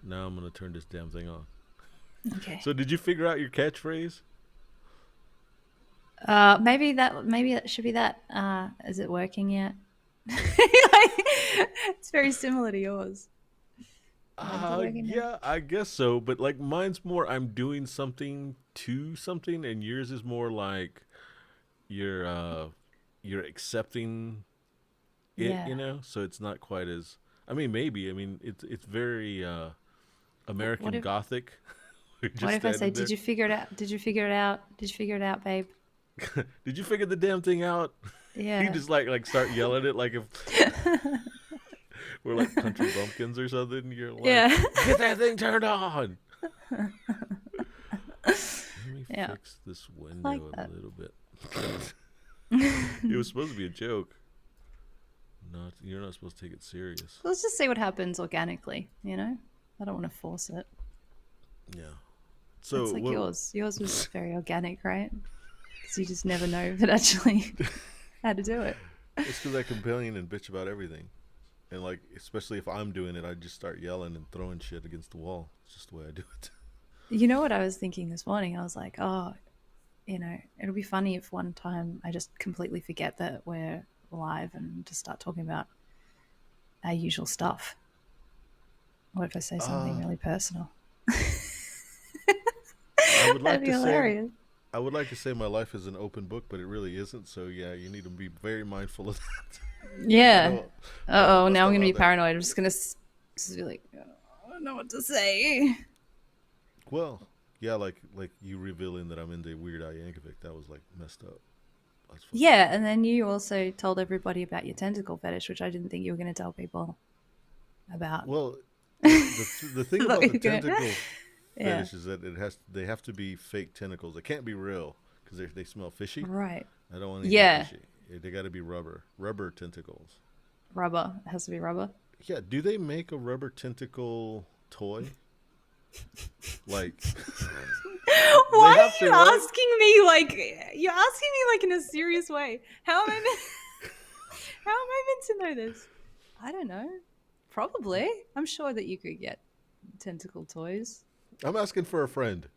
now I'm gonna turn this damn thing on. Okay. So did you figure out your catchphrase? Maybe that should be that. Is it working yet? It's very similar to yours. Is it working now? Yeah, I guess so. But like mine's more I'm doing something to something, and yours is more like you're uh you're accepting it, Yeah. So it's not quite as. I mean, maybe. I mean, it's very What American if Gothic. We're what just if I say, standing did there. you figure it out? Did you figure it out? Did you figure it out, babe? Did you figure the damn thing out? You Yeah. just like start yelling it like if we're like country bumpkins or something. You're like, Yeah. get that thing turned on. Let me Yeah. fix this I like window a that. little bit. It was supposed to be a joke. Not you're not supposed to take it serious. Let's just see what happens organically, you know? I don't want to force it. Yeah. It's So like what? yours. Yours was very organic, right? Because you just never know that actually how to do it. It's because I complain and bitch about everything, and like especially if I'm doing it, I just start yelling and throwing shit against the wall. It's just the way I do it. You know what I was thinking this morning? I was like, oh, it'll be funny if one time I just completely forget that we're live and just start talking about our usual stuff. What if I say something Uh, really personal? I would That'd like be to say hilarious. I would like to say my life is an open book, but it really isn't. So yeah, you need to be very mindful of that. I Yeah. don't I don't Uh oh, bust now I'm out going to all be that. paranoid. I'm just going to just be like, oh, I don't know what to say. Well, yeah, like you revealing that I'm into Weird Al Yankovic, that was like messed up. That's fucked up. Yeah, and then you also told everybody about your tentacle fetish, which I didn't think you were going to tell people about. Well, the thing I thought about you the were gonna, tentacle yeah, fetish is that they have to be fake tentacles. They can't be real because they smell fishy. right. I don't want anything Yeah, fishy. They got to be rubber tentacles. rubber. It has to be rubber. Yeah, do they make a rubber tentacle toy? Like they Why have are to, you right? asking me like you're asking me like in a serious way? How am I how am I meant to know this? I don't know. Probably. I'm sure that you could get tentacle toys. I'm asking for a friend.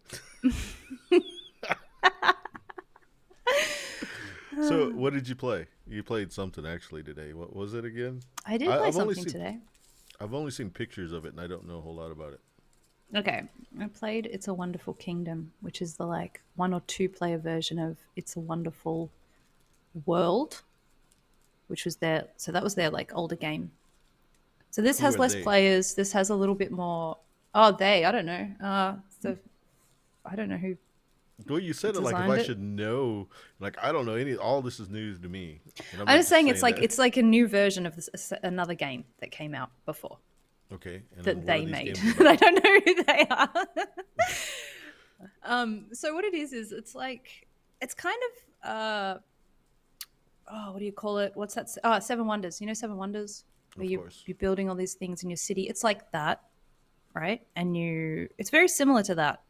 So, what did you play? You played something actually today. What was it again? I did I, play I've only something seen today. I've only seen pictures of it, and I don't know a whole lot about it. Okay, I played It's a Wonderful Kingdom, which is the like one or two player version of It's a Wonderful World, which was their so that was their like older game. So this Who has are less they? players. This has a little bit more. Oh, they I don't know. So I don't know who Well, you said it like if designed I it. should know. Like I don't know any. All this is news to me, and I'm I'm not just just saying saying that. it's like a new version of this, another game that came out before Okay, and then that what are they these made. games And I about? don't know who they are. So what it is it's like it's kind of oh, what do you call it? What's that? Oh, Seven Wonders. You know Seven Wonders, where Of course. you're building all these things in your city. It's like that, right? And it's very similar to that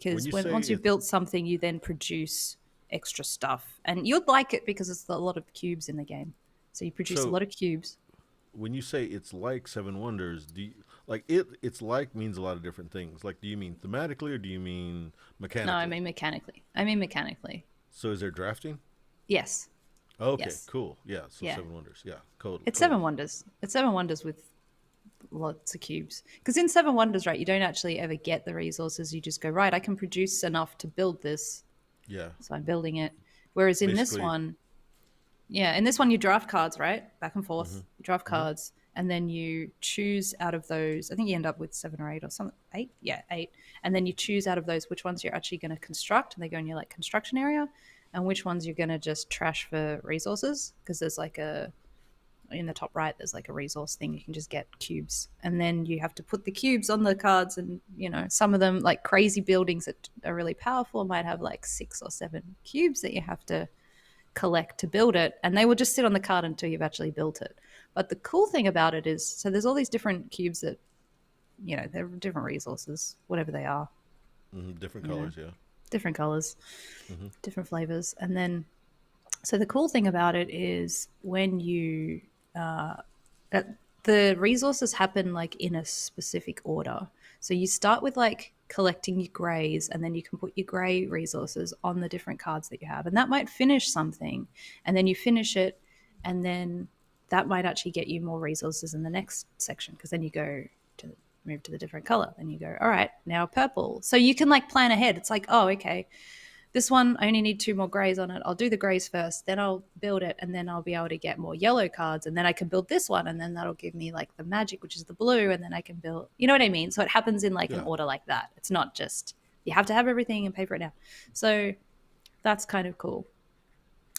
When because you say once you've it, built something, you then produce extra stuff, and you'd like it because it's a lot of cubes in the game. So you produce a so lot of cubes. when you say it's like Seven Wonders, do you, like it? It's like means a lot of different things. Like, do you mean thematically or do you mean No, I mechanically? mean mechanically. I mean mechanically. So is there drafting? Yes, Okay, yes, cool. Yeah, so yeah. Seven Wonders. Yeah, totally, It's Seven totally. Wonders. It's Seven Wonders with lots of cubes. Because in Seven Wonders, right, you don't actually ever get the resources. You just go, right, I can produce enough to build this. Yeah, So I'm building it. Whereas in this basically. one, yeah, in this one, you draft cards, right? Back and Hmm. forth. You draft Hmm. cards, and then you choose out of those. I think you end up with seven or eight or something. Eight? Yeah, eight. And then you choose out of those which ones you're actually going to construct, and they go in your like construction area, and which ones you're going to just trash for resources. Because there's like in the top right, there's like a resource thing. You can just get cubes. And then you have to put the cubes on the cards. And, some of them, like crazy buildings that are really powerful, might have like 6 or 7 cubes that you have to collect to build it, and they will just sit on the card until you've actually built it. But the cool thing about it is, so there's all these different cubes that they're different resources, whatever they are, Hmm. Different you know, colors. Yeah. different colors, Hmm. different flavors, and then so the cool thing about it is when uh, the resources happen like in a specific order. So you start with like collecting your grays, and then you can put your gray resources on the different cards that you have. And that might finish something. And then you finish it, and then that might actually get you more resources in the next section, because then you go to move to the different color. Then you go, all right, now purple. So you can like plan ahead. It's like, oh, okay, this one, I only need 2 more grays on it. I'll do the grays first, then I'll build it, and then I'll be able to get more yellow cards, and then I can build this one, and then that'll give me like the magic, which is the blue, and then I can build, you know what I mean? So it happens in like an Yeah. order like that. It's not just you have to have everything and pay for it now. So that's kind of cool.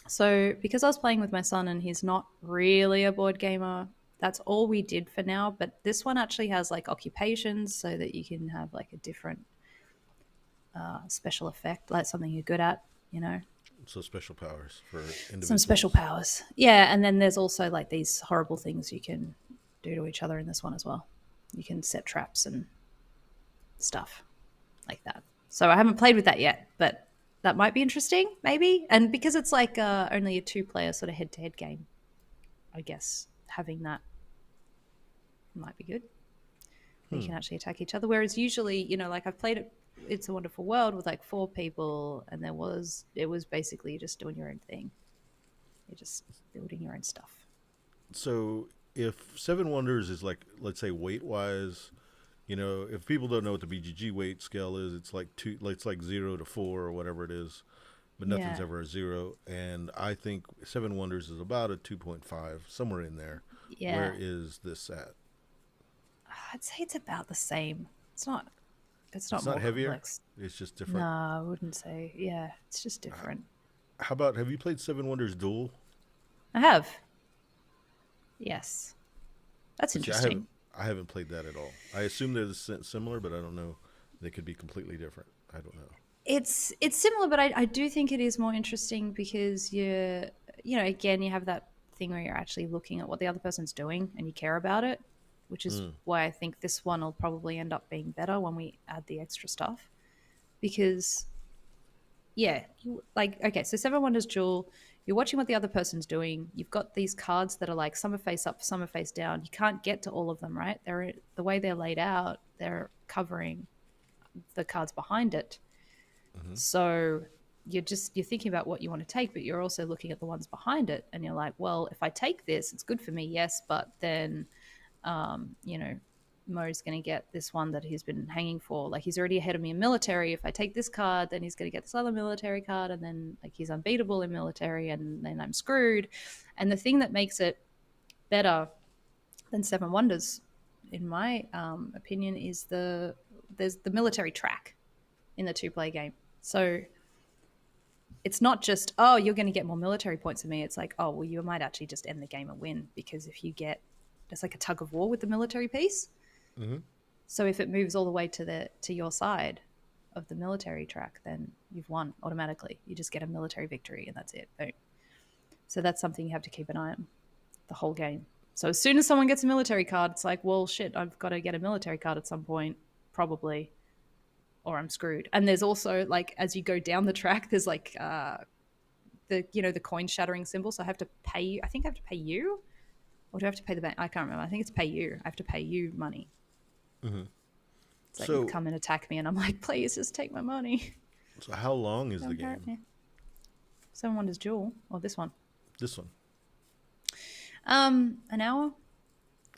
So because I was playing with my son and he's not really a board gamer, that's all we did for now. But this one actually has like occupations so that you can have like a different special effect, like something you're good at, you know, So special powers for some special individuals. powers. Yeah, and then there's also like these horrible things you can do to each other in this one as well. You can set traps and stuff like that. So I haven't played with that yet, but that might be interesting, maybe. And because it's like only a 2-player sort of head-to-head game, I guess having that might be good. You can actually attack each other. Whereas usually, you know, like I've played it, It's a Wonderful World with like 4 people, and it was basically just doing your own thing. You're just building your own stuff. So if Seven Wonders is like, let's say weight wise, if people don't know what the BGG weight scale is, it's like it's like 0 to 4 or whatever it is, but nothing's Yeah, ever a zero. And I think Seven Wonders is about a 2.5, somewhere in there. yeah. Where is this at? I'd say it's about the same. It's not. It's not It's not more heavier. complex. It's just No, different. I wouldn't say. Yeah, it's just different. How about, have you played Seven Wonders Duel? I have. Yes, that's See, interesting. I haven't played that at all. I assume they're similar, but I don't know. They could be completely different. I don't know. It's similar, but I do think it is more interesting because again, you have that thing where you're actually looking at what the other person's doing and you care about it, which is Mm. why I think this one will probably end up being better when we add the extra stuff. Because yeah, like okay, so Seven Wonders Jewel, you're watching what the other person's doing. You've got these cards that are like some are face up, some are face down. You can't get to all of them, right? They're the way they're laid out. They're covering the cards behind it. Hmm. So you're thinking about what you want to take, but you're also looking at the ones behind it, and you're like, well, if I take this, it's good for me, yes, but then you know, Mo's going to get this one that he's been hanging for. Like he's already ahead of me in military. If I take this card, then he's going to get this other military card, and then like he's unbeatable in military, and then I'm screwed. And the thing that makes it better than Seven Wonders, in my opinion, is there's the military track in the 2-player game. So it's not just, oh, you're going to get more military points than me. It's like, oh, well, you might actually just end the game and win, because if you get, there's like a tug of war with the military piece. Hmm. So if it moves all the way to your side of the military track, then you've won automatically. You just get a military victory and that's it. Boom. So that's something you have to keep an eye on the whole game. So as soon as someone gets a military card, it's like, well, shit, I've got to get a military card at some point, probably, or I'm screwed. And there's also like as you go down the track, there's like the coin shattering symbol. So I have to pay you. I think I have to pay you, or do I have to pay the bank? I can't remember. I think it's pay you. I have to pay you money. Hmm. It's like you So, come and attack me, and I'm like, please just take my money. so how long is the Don't hurt game? me. Seven Wonders Jewel, or this one. This one, An hour.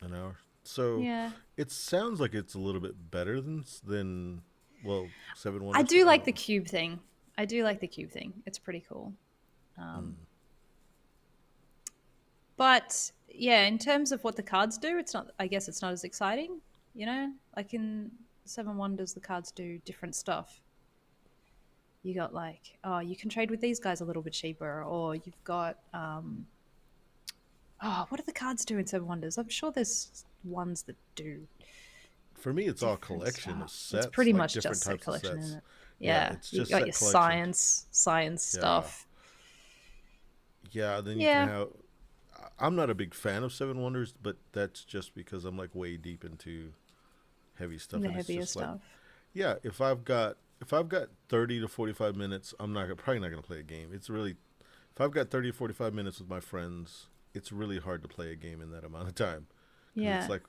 an hour. So, Yeah, it sounds like it's a little bit better than well, Seven I Wonders. do I like don't the know. cube thing. I do like the cube thing. It's pretty cool. Mm. But yeah, in terms of what the cards do, it's not. I guess it's not as exciting. You know, like in Seven Wonders, the cards do different stuff. You got like, oh, you can trade with these guys a little bit cheaper, or you've got, oh, what do the cards do in Seven Wonders? I'm sure there's ones that do For me, it's all different collection of stuff. It's sets, pretty like much different just set types of collection, isn't sets. it? Yeah, Yeah, it's you just got set your collection. science Yeah, stuff. yeah. Then you can Yeah, have. I'm not a big fan of Seven Wonders, but that's just because I'm like way deep into heavy stuff, the and it's heavier just like, stuff. yeah, if I've got 30 to 45 minutes, I'm not probably not gonna play a game. It's really, if I've got 30 to 45 minutes with my friends, it's really hard to play a game in that amount of time because it's Yeah, like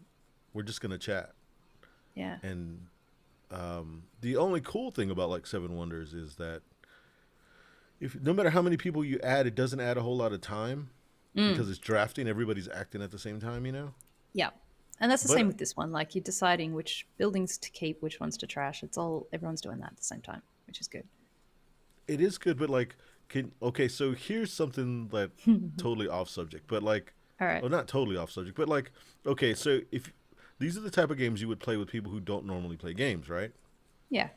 we're just gonna chat, yeah, and The only cool thing about like Seven Wonders is that if no matter how many people you add, it doesn't add a whole lot of time because it's drafting. Everybody's acting at the same time, you know. Yeah. And that's the same But with this one. Like you're deciding which buildings to keep, which ones to trash. It's all everyone's doing that at the same time, which is good. it is good. But like, okay, so here's something that totally off subject, but like, All right. well, not totally off subject, but like, okay, so if these are the type of games you would play with people who don't normally play games, right? Yeah. Right.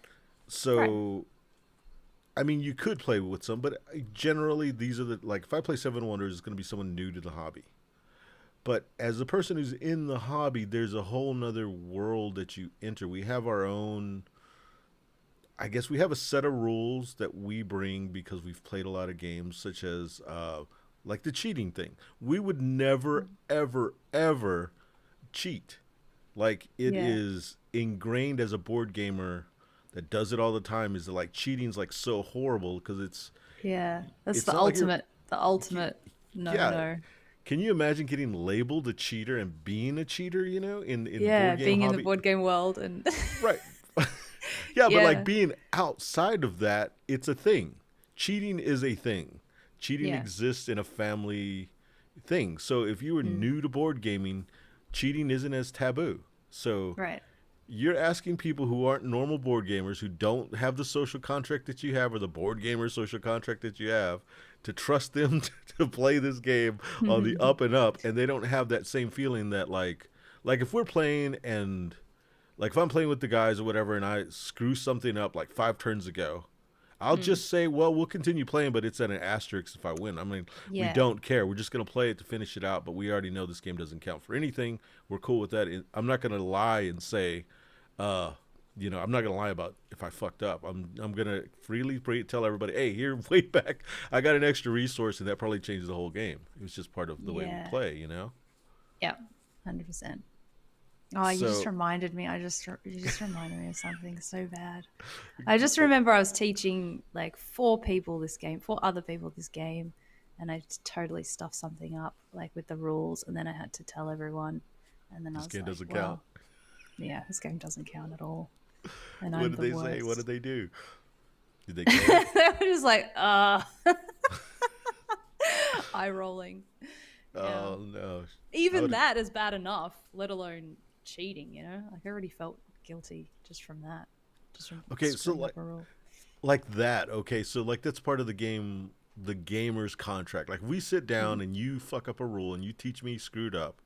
So I mean, you could play with some, but generally these are the like if I play Seven Wonders, it's going to be someone new to the hobby. But as a person who's in the hobby, there's a whole nother world that you enter. We have our own, I guess we have a set of rules that we bring because we've played a lot of games, such as like the cheating thing. We would never, ever, ever cheat. Like it Yeah. is ingrained as a board gamer that does it all the time. Is that like cheating's like so horrible because Yeah. That's it's the not like you're ultimate, the ultimate no yeah. no. Can you imagine getting labeled a cheater and being a cheater? You know, in Yeah, board game being in the hobby, board game world and right? Yeah, but like yeah. being outside of that, it's a thing. Cheating is a thing. Cheating Yeah. exists in a family thing. So if you were new to board gaming, cheating isn't as taboo. So Right. you're asking people who aren't normal board gamers, who don't have the social contract that you have or the board gamer social contract that you have, to trust them to play this game on the up and up, and they don't have that same feeling that like if we're playing and like if I'm playing with the guys or whatever and I screw something up like 5 turns ago, I'll just say, well, we'll continue playing, but it's at an asterisk if I win. I mean, we Yeah. don't care. We're just going to play it to finish it out, but we already know this game doesn't count for anything. We're cool with that. I'm not going to lie and say, I'm not going to lie about if I fucked up. I'm going to freely tell everybody, hey, here, way back, I got an extra resource, and that probably changes the whole game. It was just part of the way Yeah. we play, you know? Yeah. 100%. Oh, you just So, reminded me. You just reminded me of something so bad. I just remember I was teaching like four other people this game, and I just totally stuffed something up like with the rules, and then I had to tell everyone, and then I this was game like, doesn't count. well, yeah, this game doesn't count at all, and What I'm did the they say? What did worst. they do? Did they care? They were just like, eye rolling. Yeah. Oh, no. I Even would that is bad enough, let alone cheating, you know? Like I already felt guilty just from that. Just from Okay, so screwing up a rule. like that. Okay, so like that's part of the game, the gamer's contract. Like we sit down and you fuck up a rule and you teach me screwed up.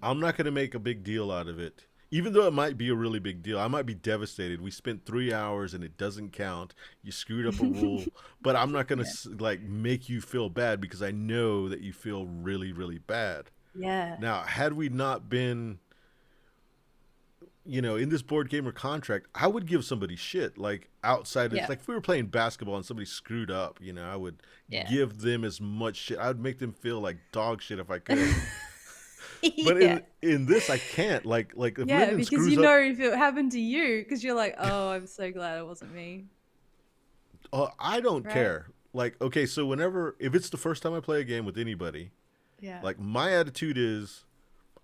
I'm not going to make a big deal out of it. Even though it might be a really big deal, I might be devastated. We spent 3 hours and it doesn't count. You screwed up a rule, but I'm not going to like make you feel bad because I know that you feel really, really bad. Yeah. Now, had we not been, in this board gamer contract, I would give somebody shit. Like outside, it's Yeah. like if we were playing basketball and somebody screwed up, I would Yeah. give them as much shit. I would make them feel like dog shit if I could. But Yeah. in this, I can't. Like if Yeah, Lyndon because screws you up, know if it happened to you, because you're like, oh, I'm so glad it wasn't me. I don't Right? care. Like, okay, so if it's the first time I play a game with anybody, Yeah. like my attitude is,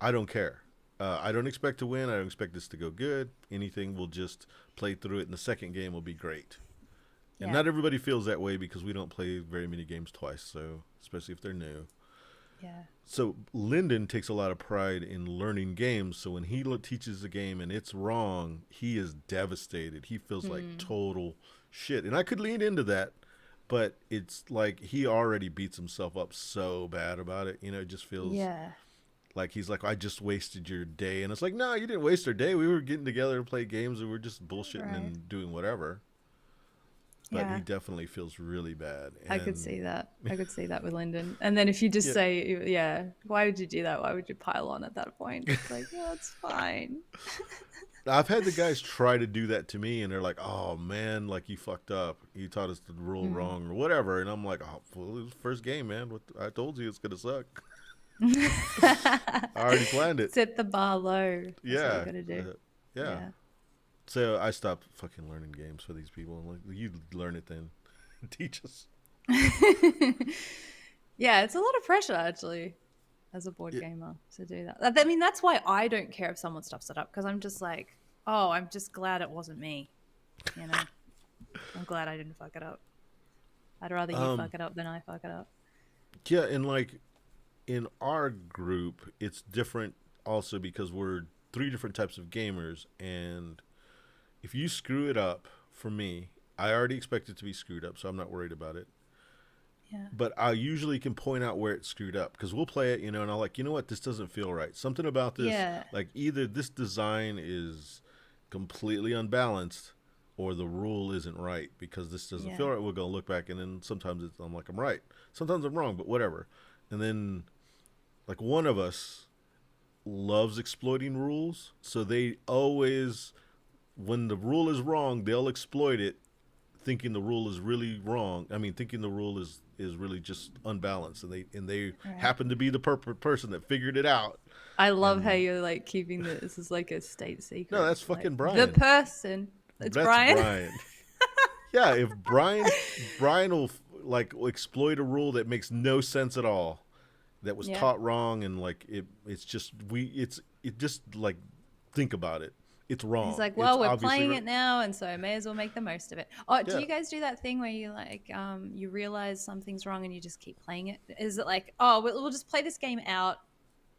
I don't care. I don't expect to win. I don't expect this to go good. Anything, we'll just play through it, and the second game will be great. And Yeah. not everybody feels that way because we don't play very many games twice, so especially if they're new. Yeah. So Lyndon takes a lot of pride in learning games. So when he teaches a game and it's wrong, he is devastated. He feels like total shit. And I could lean into that, but it's like he already beats himself up so bad about it. It just feels Yeah. like he's like, I just wasted your day. And it's like, no, you didn't waste our day. We were getting together to play games and we were just bullshitting Right. and doing whatever. But Yeah. he definitely feels really bad. I could And see that. I could see that with Lyndon. And then if you just yeah, say, yeah, why would you do that? Why would you pile on at that point? It's like, yeah, it's fine. I've had the guys try to do that to me, and they're like, "Oh man, like you fucked up. You taught us the rule wrong, or whatever." And I'm like, "Oh, well, it was the first game, man. I told you it's gonna suck. I already planned it." Set the bar low. That's what you Yeah, gotta do. yeah. So I stopped fucking learning games for these people. I'm like, you learn it then, teach us. Yeah, it's a lot of pressure actually as a board Yeah, gamer to do that. I mean, that's why I don't care if someone stuffs it up because I'm just like, oh, I'm just glad it wasn't me. You know, I'm glad I didn't fuck it up. I'd rather you Um, fuck it up than I fuck it up. yeah, and like in our group, it's different also because we're three different types of gamers, and if you screw it up for me, I already expect it to be screwed up, so I'm not worried about it. Yeah. But I usually can point out where it's screwed up because we'll play it, and I'll like, you know what, this doesn't feel right. Something about this, Yeah. like either this design is completely unbalanced or the rule isn't right because this doesn't Yeah. feel right. We're going to look back, and then sometimes I'm like, I'm right. Sometimes I'm wrong, but whatever. And then, like, one of us loves exploiting rules, so they always, when the rule is wrong, they'll exploit it thinking the rule is really wrong. I mean, thinking the rule is really just unbalanced, and they Right. happen to be the person that figured it out. I love how And you're like keeping this as like a state no, secret. that's Like fucking the Brian. person. It's That's Brian. Brian. Yeah, if Brian will like exploit a rule that makes no sense at all, that was Yeah. taught wrong, and like it's just it just like think about it. It's He's wrong. like, It's well, we're obviously playing it now, and so I may as well make the most of it. Oh, do yeah. you guys do that thing where you like, you realize something's wrong and you just keep playing it? Is it like, oh, we'll just play this game out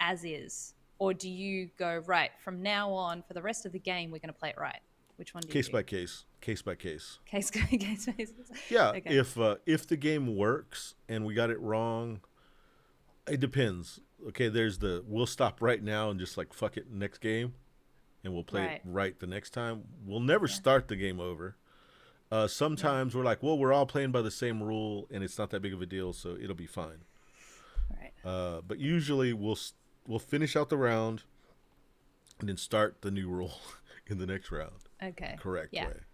as is, or do you go right from now on for the rest of the game? We're going to play it right. Which one do you Case do? by case, case by case. Case basis. Yeah, Okay. if the game works and we got it wrong, it depends. Okay, there's the we'll stop right now and just like fuck it next game, and we'll play it Right. right the next time. We'll never Yeah. start the game over. Yeah. Sometimes we're like, well, we're all playing by the same rule, and it's not that big of a deal, so it'll be fine. Right. But usually we'll finish out the round and then start the new rule in the next round, Okay. correct Yeah. way. That's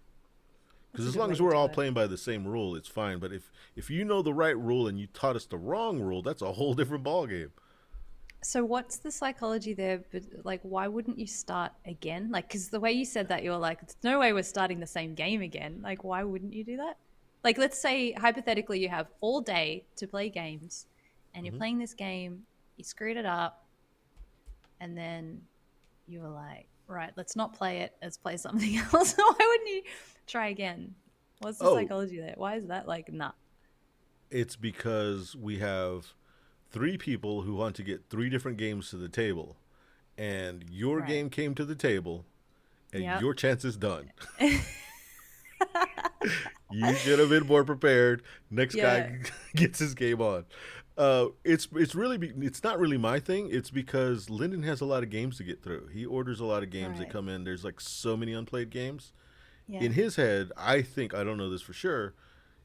Because a as good long way as to we're do all it. playing by the same rule, it's fine. But if you know the right rule and you taught us the wrong rule, that's a whole different ball game. So what's the psychology there? But like, why wouldn't you start again? Like, because the way you said that, you're like, there's no way we're starting the same game again. Like, why wouldn't you do that? Like, let's say hypothetically you have all day to play games, and you're Hmm. playing this game, you screwed it up, and then you were like, right, let's not play it. Let's play something else. Why wouldn't you try again? What's the Oh, psychology there? Why is that like, nah? it's because we have three people who want to get three different games to the table, and your Right. game came to the table, and Yep. your chance is done. You should have been more prepared. Next Yeah. guy gets his game on. It's really it's not really my thing. It's because Lyndon has a lot of games to get through. He orders a lot of games that Right. come in. There's like so many unplayed games. Yeah. In his head, I think I don't know this for sure.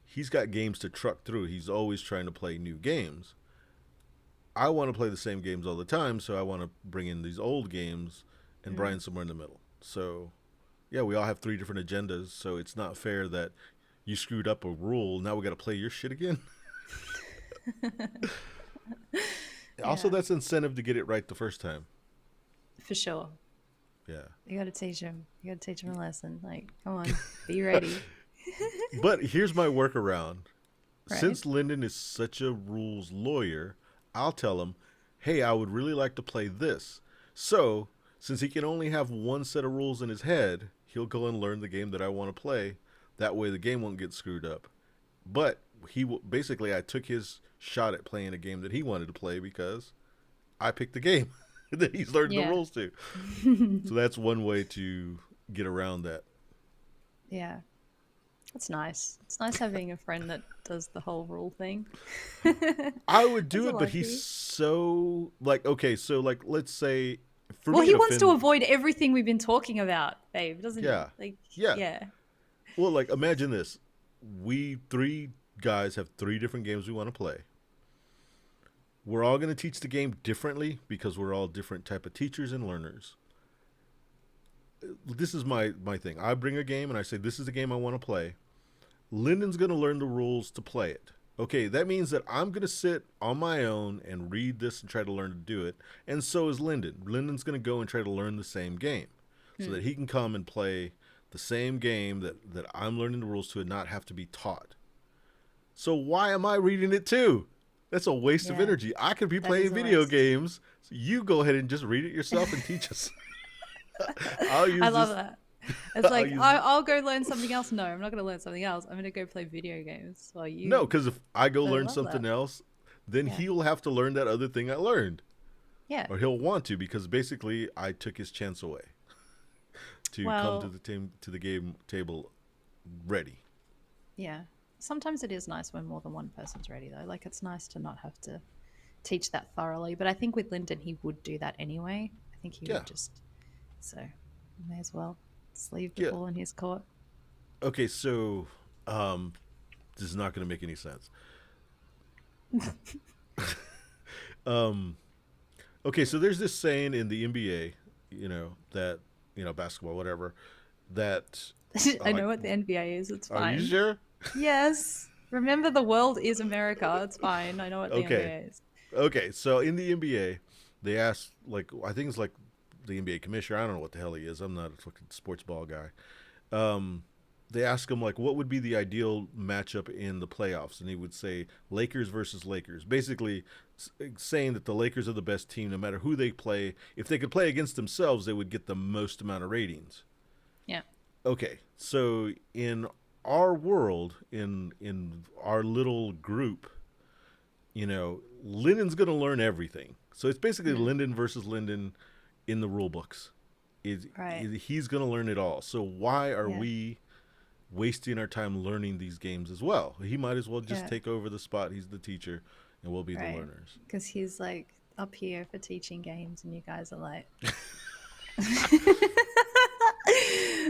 He's got games to truck through. He's always trying to play new games. I want to play the same games all the time, so I want to bring in these old games, and Mm. Brian's somewhere in the middle. So, yeah, we all have three different agendas, so it's not fair that you screwed up a rule. Now we got to play your shit again. Also, Yeah. that's incentive to get it right the first time. For sure. Yeah. You got to teach him. You got to teach him a lesson. Like, come on, be ready. But here's my workaround. Right. Since Lyndon is such a rules lawyer, I'll tell him, hey, I would really like to play this. So, since he can only have one set of rules in his head, he'll go and learn the game that I want to play. That way the game won't get screwed up. But basically, I took his shot at playing a game that he wanted to play because I picked the game that he's learned the Yeah. rules to. So that's one way to get around that. Yeah. That's nice. It's nice having a friend that does the whole rule thing. I would do That's a it, but he's lucky. so like okay. So like, let's say for Well, me he to wants to offend, avoid everything we've been talking about, babe, doesn't yeah, he? Like, yeah. yeah. Well, like imagine this: we three guys have three different games we want to play. We're all going to teach the game differently because we're all different type of teachers and learners. This is my thing. I bring a game and I say this is the game I want to play. Lyndon's going to learn the rules to play it. Okay, that means that I'm going to sit on my own and read this and try to learn to do it. And so is Lyndon. Lyndon's going to go and try to learn the same game so that he can come and play the same game that I'm learning the rules to and not have to be taught. So why am I reading it too? That's a waste of Yeah. energy. I could be That playing is a video waste. games. So you go ahead and just read it yourself and teach us. I'll use I love this. that. It's I'll like use I'll go learn something else. No, I'm not going to learn something else. I'm going to go play video games while No, you. because if I go I learn love something that. else, then Yeah. he'll have to learn that other thing I learned, Yeah. or he'll want to because basically I took his chance away to come to Well, the game table ready. yeah. Sometimes it is nice when more than one person's ready, though. Like, it's nice to not have to teach that thoroughly. But I think with Lyndon, he would do that anyway. I think he Yeah, would just. So, may as well just leave the yeah. ball in his court. Okay, so um, this is not going to make any sense. Um, okay, so there's this saying in the NBA, that basketball, whatever, that I like, know what the NBA is. It's are you fine. sure? Yes. Remember, the world is America. It's fine. I know what the Okay, NBA is. okay. So in the NBA, they asked like I think it's like the NBA commissioner. I don't know what the hell he is. I'm not a fucking sports ball guy. Um, they ask him like, what would be the ideal matchup in the playoffs, and he would say Lakers versus Lakers. Basically, saying that the Lakers are the best team, no matter who they play. If they could play against themselves, they would get the most amount of ratings. Yeah. Okay, so in our world, in our little group, Lyndon's gonna learn everything. So it's basically Mm. Lyndon versus Lyndon in the rule books. Right. He's gonna learn it all. So why are Yeah. we wasting our time learning these games as well? He might as well just Yeah. take over the spot. He's the teacher, and we'll be the Right. learners. Because he's like up here for teaching games, and you guys are like.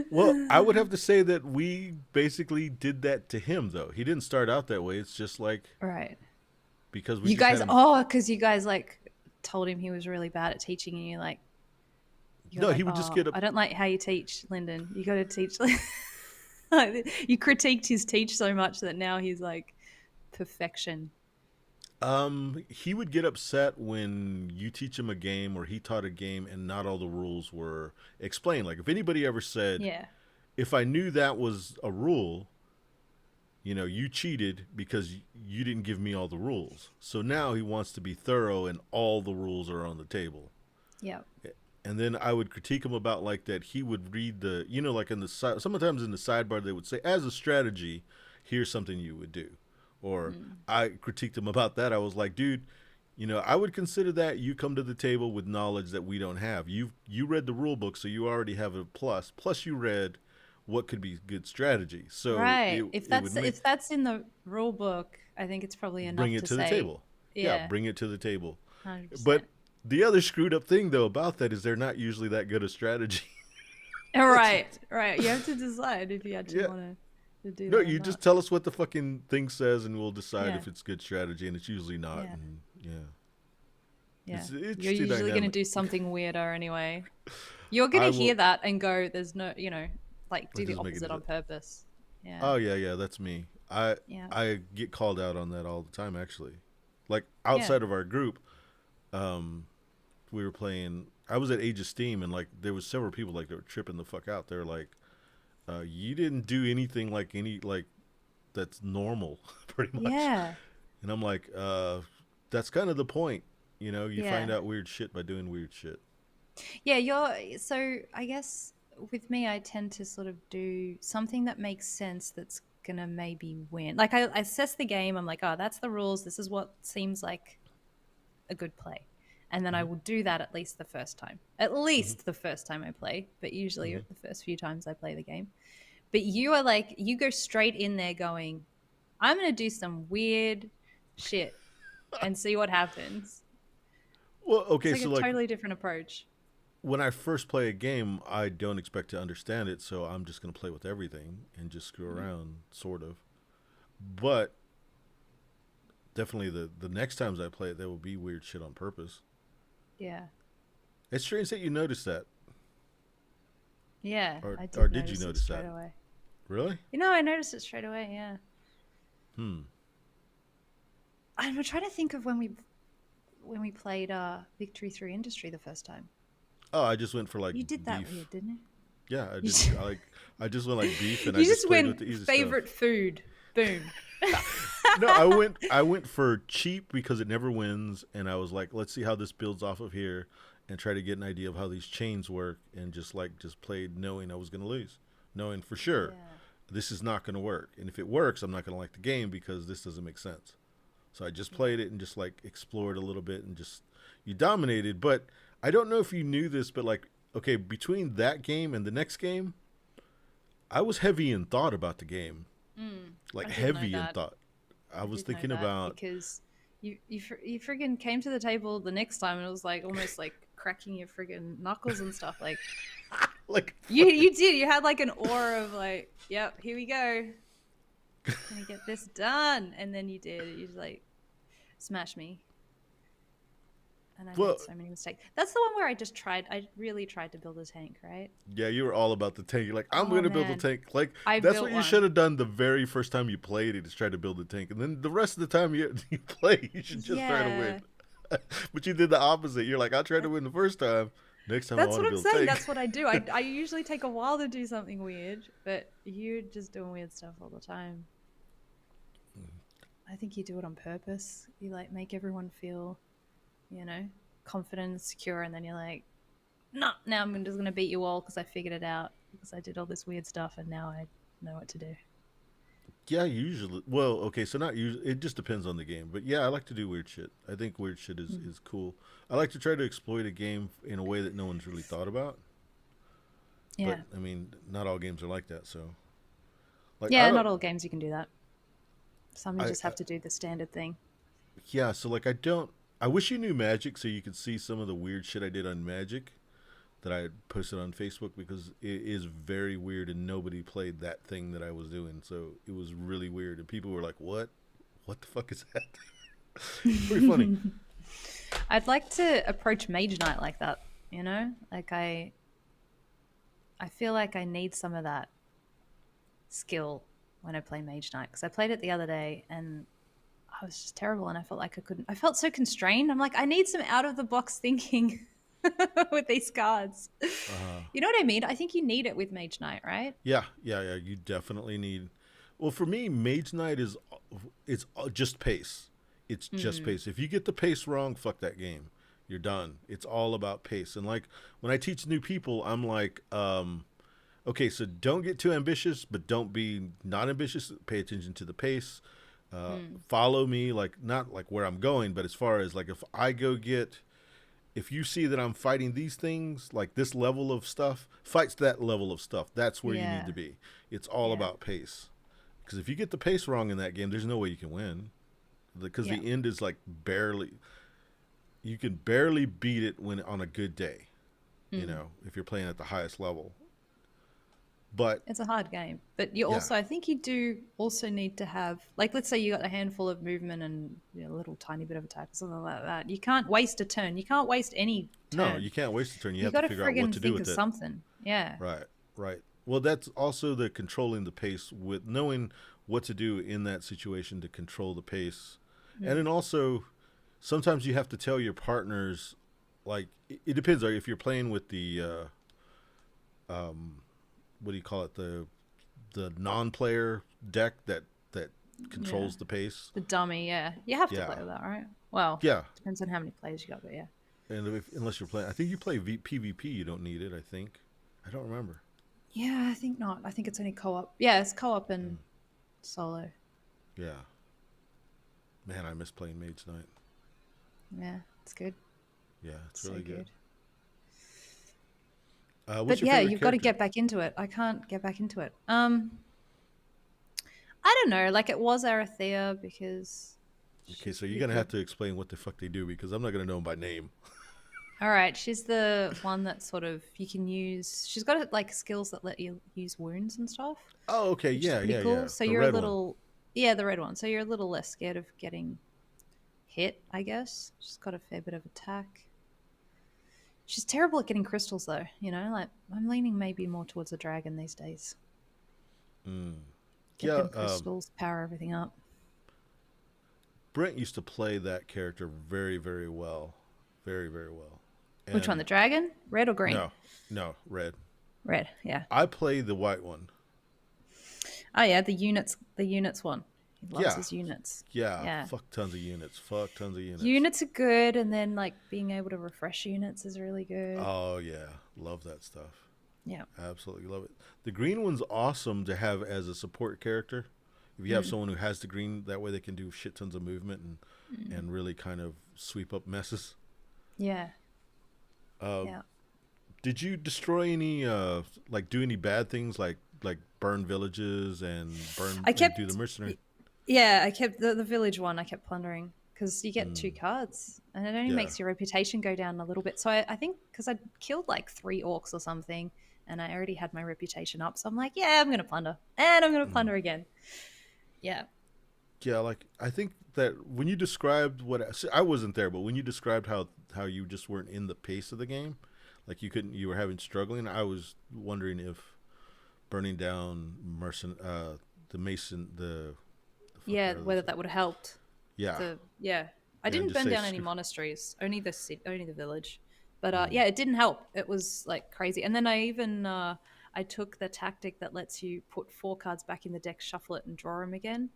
Well, I would have to say that we basically did that to him, though. He didn't start out that way. It's just like Right. because we You just guys, had him. because you guys like told him he was really bad at teaching, and you're No, like, he would just oh, get up. I don't like how you teach, Lyndon. You got to teach. You critiqued his teach so much that now he's like perfection. He would get upset when you teach him a game or he taught a game and not all the rules were explained. Like if anybody ever said, Yeah. if I knew that was a rule, you cheated because you didn't give me all the rules. So now he wants to be thorough and all the rules are on the table. Yeah. And then I would critique him about like that. He would read like in the sometimes in the sidebar they would say, as a strategy, here's something you would do. Or I critiqued him about that. I was like, dude, I would consider that you come to the table with knowledge that we don't have. You read the rule book, so you already have a plus. Plus, you read what could be good strategy. So Right. it would If that's in the rule book, I think it's probably enough bring it to the say, table. Yeah. Bring it to the table. 100%. But the other screwed up thing though about that is they're not usually that good a strategy. Right. You have to decide if you actually Yeah. want to do No, that. you or just not. tell us what the fucking thing says, and we'll decide Yeah. if it's good strategy, and it's usually not. Yeah. And yeah, Yeah. it's You're interesting usually going to dynamic. do something weirder anyway. You're I going to will. hear that and go, there's no, like do the Just make it opposite a- on purpose. Yeah. Oh yeah, that's me. I Yeah. I get called out on that all the time, actually. Like outside of our group, we were playing. I was at Age of Steam, and like there was several people like that were tripping the fuck out. They're like, "You didn't do anything like that's normal, pretty much." Yeah. And I'm like, "That's kind of the point, You Yeah. find out weird shit by doing weird shit." Yeah, so I guess with me, I tend to sort of do something that makes sense that's gonna maybe win. Like I assess the game, I'm like, oh, that's the rules. This is what seems like a good play. And then I will do that at least the first time. At least the first time I play, but usually the first few times I play the game. But you are like, you go straight in there going, I'm gonna do some weird shit and see what happens. Well, okay, It's so like a like totally different approach. when I first play a game, I don't expect to understand it, so I'm just going to play with everything and just screw around, sort of. But definitely the next times I play it, there will be weird shit on purpose. Yeah. It's strange that you noticed that. Yeah. Or I did you it notice straight that? away. Really? I noticed it straight away, yeah. Hmm. I'm trying to think of when we played Victory Through Industry the first time. Oh, I just went for like You did that beef. weird, didn't you? Yeah, I did. I just went like beef, and You I just played with went the easy favorite food. Boom. stuff. No, I went for cheap because it never wins, and I was like, let's see how this builds off of here, and try to get an idea of how these chains work, and just played knowing I was going to lose, knowing for sure Yeah. this is not going to work, and if it works, I'm not going to like the game because this doesn't make sense. So I just played it and just like explored a little bit and just you dominated. But I don't know if you knew this, but like okay, between that game and the next game, I was heavy in thought about the game, like I didn't know heavy in that. thought. I I was did know thinking that about because you friggin' came to the table the next time and it was like almost like cracking your friggin' knuckles and stuff. Like like you did. You had like an aura of like, yep, here we go. Gonna get this done. And then you did. You just like smash me. And I well, made so many mistakes. That's the one where I really tried to build a tank, right? yeah, you were all about the tank. You're like, I'm Oh going to build a man. tank. Like I that's built what you one. should have done the very first time you played it, is try to build a tank, and then the rest of the time you play, you should just try to Yeah. win. But you did the opposite. You're like, I tried to win the first time. Next time I That's want what to I'm build a saying. tank. That's what I do. I usually take a while to do something weird, but you're just doing weird stuff all the time. I think you do it on purpose. You like make everyone feel, confident and secure, and then you're like, no, now I'm just gonna beat you all because I figured it out because I did all this weird stuff and now I know what to do. Yeah, usually. Well, okay, so not usually. It just depends on the game. But yeah, I like to do weird shit. I think weird shit is cool. I like to try to exploit a game in a way that no one's really thought about. Yeah, But I mean, not all games are like that. So, like, I yeah. don't. Not all games you can do that. Some you I just have to do the standard thing. yeah. So like, I don't. I wish you knew Magic so you could see some of the weird shit I did on Magic that I posted on Facebook, because it is very weird and nobody played that thing that I was doing. So it was really weird and people were like, "What? What the fuck is that?" It's pretty funny. I'd like to approach Mage Knight like that. Like I feel like I need some of that skill when I play Mage Knight because I played it the other day and I was just terrible and I felt like I couldn't. I felt so constrained. I'm like, I need some out of the box thinking with these cards. Uh, You know what I mean? I think you need it with Mage Knight, right? yeah. You definitely need. Well, for me, Mage Knight is it's just pace. It's just pace. If you get the pace wrong, fuck that game. You're done. It's all about pace. And like when I teach new people, I'm like, okay, so don't get too ambitious, but don't be not ambitious. Pay attention to the pace. Follow me, like not like where I'm going, but as far as like if you see that I'm fighting these things, like this level of stuff, fights that level of stuff. That's where you need Yeah. to be. It's all Yeah. about pace. Because if you get the pace wrong in that game, there's no way you can win. Because Yeah. the end is like you can barely beat it when on a good day. If you're playing at the highest level. But It's a hard game, but you yeah, also, I think you do also need to have, like, let's say you got a handful of movement and a little tiny bit of attack or something like that. You can't waste a turn. You can't waste any no, turn. you can't waste a turn. You You have got to to figure out what friggin' to do think with of it. something. Yeah. Right, right. Well, that's also the controlling the pace, with knowing what to do in that situation to control the pace. And then also, sometimes you have to tell your partners, like, it depends. Like, if you're playing with the, what do you call it? The non-player deck that controls Yeah. the pace. The dummy, yeah. You have to Yeah. play with that, right? Well, Yeah. depends on how many players you got, but yeah. And unless you're playing, I think you play PvP, you don't need it, I think. I don't remember. Yeah, I think not. I think it's only co-op. Yeah, it's co-op and solo. Yeah. Man, I miss playing Mage Knight. Yeah, it's good. Yeah, it's So really good. good. What's But your yeah, favorite you've got to character? get back into it. I can't get back into it. I don't know. Like it was Arathea because Okay, she's so you're pretty gonna have good. to explain what the fuck they do, because I'm not gonna know them by name. All right, she's the one that sort of you can use. She's got like skills that let you use wounds and stuff, Oh, okay, which is pretty yeah. cool. So The you're a red one. little, yeah, the red one. So you're a little less scared of getting hit, I guess. She's got a fair bit of attack. She's terrible at getting crystals, though. Like I'm leaning maybe more towards the dragon these days. Mm. Get Yeah, them crystals, power everything up. Brent used to play that character very, very well, very, very well. Which one, And the dragon? Red or green? no, red. Red, yeah. I play the white one. Oh yeah, the units one. He loves Yeah. his units. Yeah. Yeah. Fuck tons of units. Fuck tons of units. Units are good, and then like being able to refresh units is really good. Oh yeah. Love that stuff. Yeah. Absolutely love it. The green one's awesome to have as a support character. If you have someone who has the green, that way they can do shit tons of movement and really kind of sweep up messes. Yeah. Uh, Yeah. Did you destroy any like do any bad things like burn villages and I and do the kept, mercenary? yeah, I kept the village one. I kept plundering because you get 2 cards, and it only Yeah. makes your reputation go down a little bit. So I think because I killed like 3 orcs or something, and I already had my reputation up, so I'm like, yeah, I'm gonna plunder, and I'm gonna plunder again. Yeah. Yeah, like I think that when you described I wasn't there, but when you described how you just weren't in the pace of the game, like you were having struggling. I was wondering if burning down the mason the fuck Yeah, are those? whether that would have helped. Yeah, Yeah, I yeah, and didn't just burn say down any monasteries, only only the village. But yeah, it didn't help. It was like crazy. And then I even I took the tactic that lets you put 4 cards back in the deck, shuffle it, and draw them again.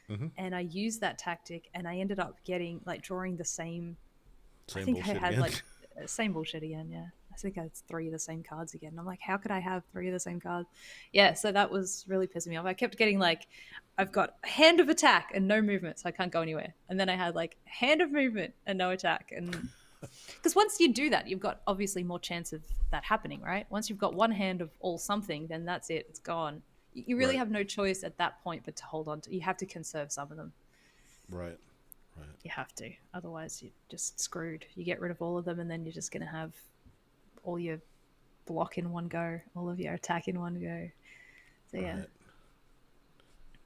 mm-hmm. And I used that tactic, and I ended up getting like drawing the same. I Same think I bullshit had again. like same bullshit again. Yeah, I think I had 3 of the same cards again. And I'm like, how could I have 3 of the same cards? Yeah, so that was really pissing me off. I kept getting like, I've got a hand of attack and no movement, so I can't go anywhere. And then I had like hand of movement and no attack. And because once you do that, you've got obviously more chance of that happening, right? Once you've got one hand of all something, then that's it. It's gone. You really Right, have no choice at that point but to hold on to. You have to conserve some of them. right, right. You have to. Otherwise, you're just screwed. You get rid of all of them, and then you're just going to have all your block in one go, all of your attack in one go. So, yeah, Right.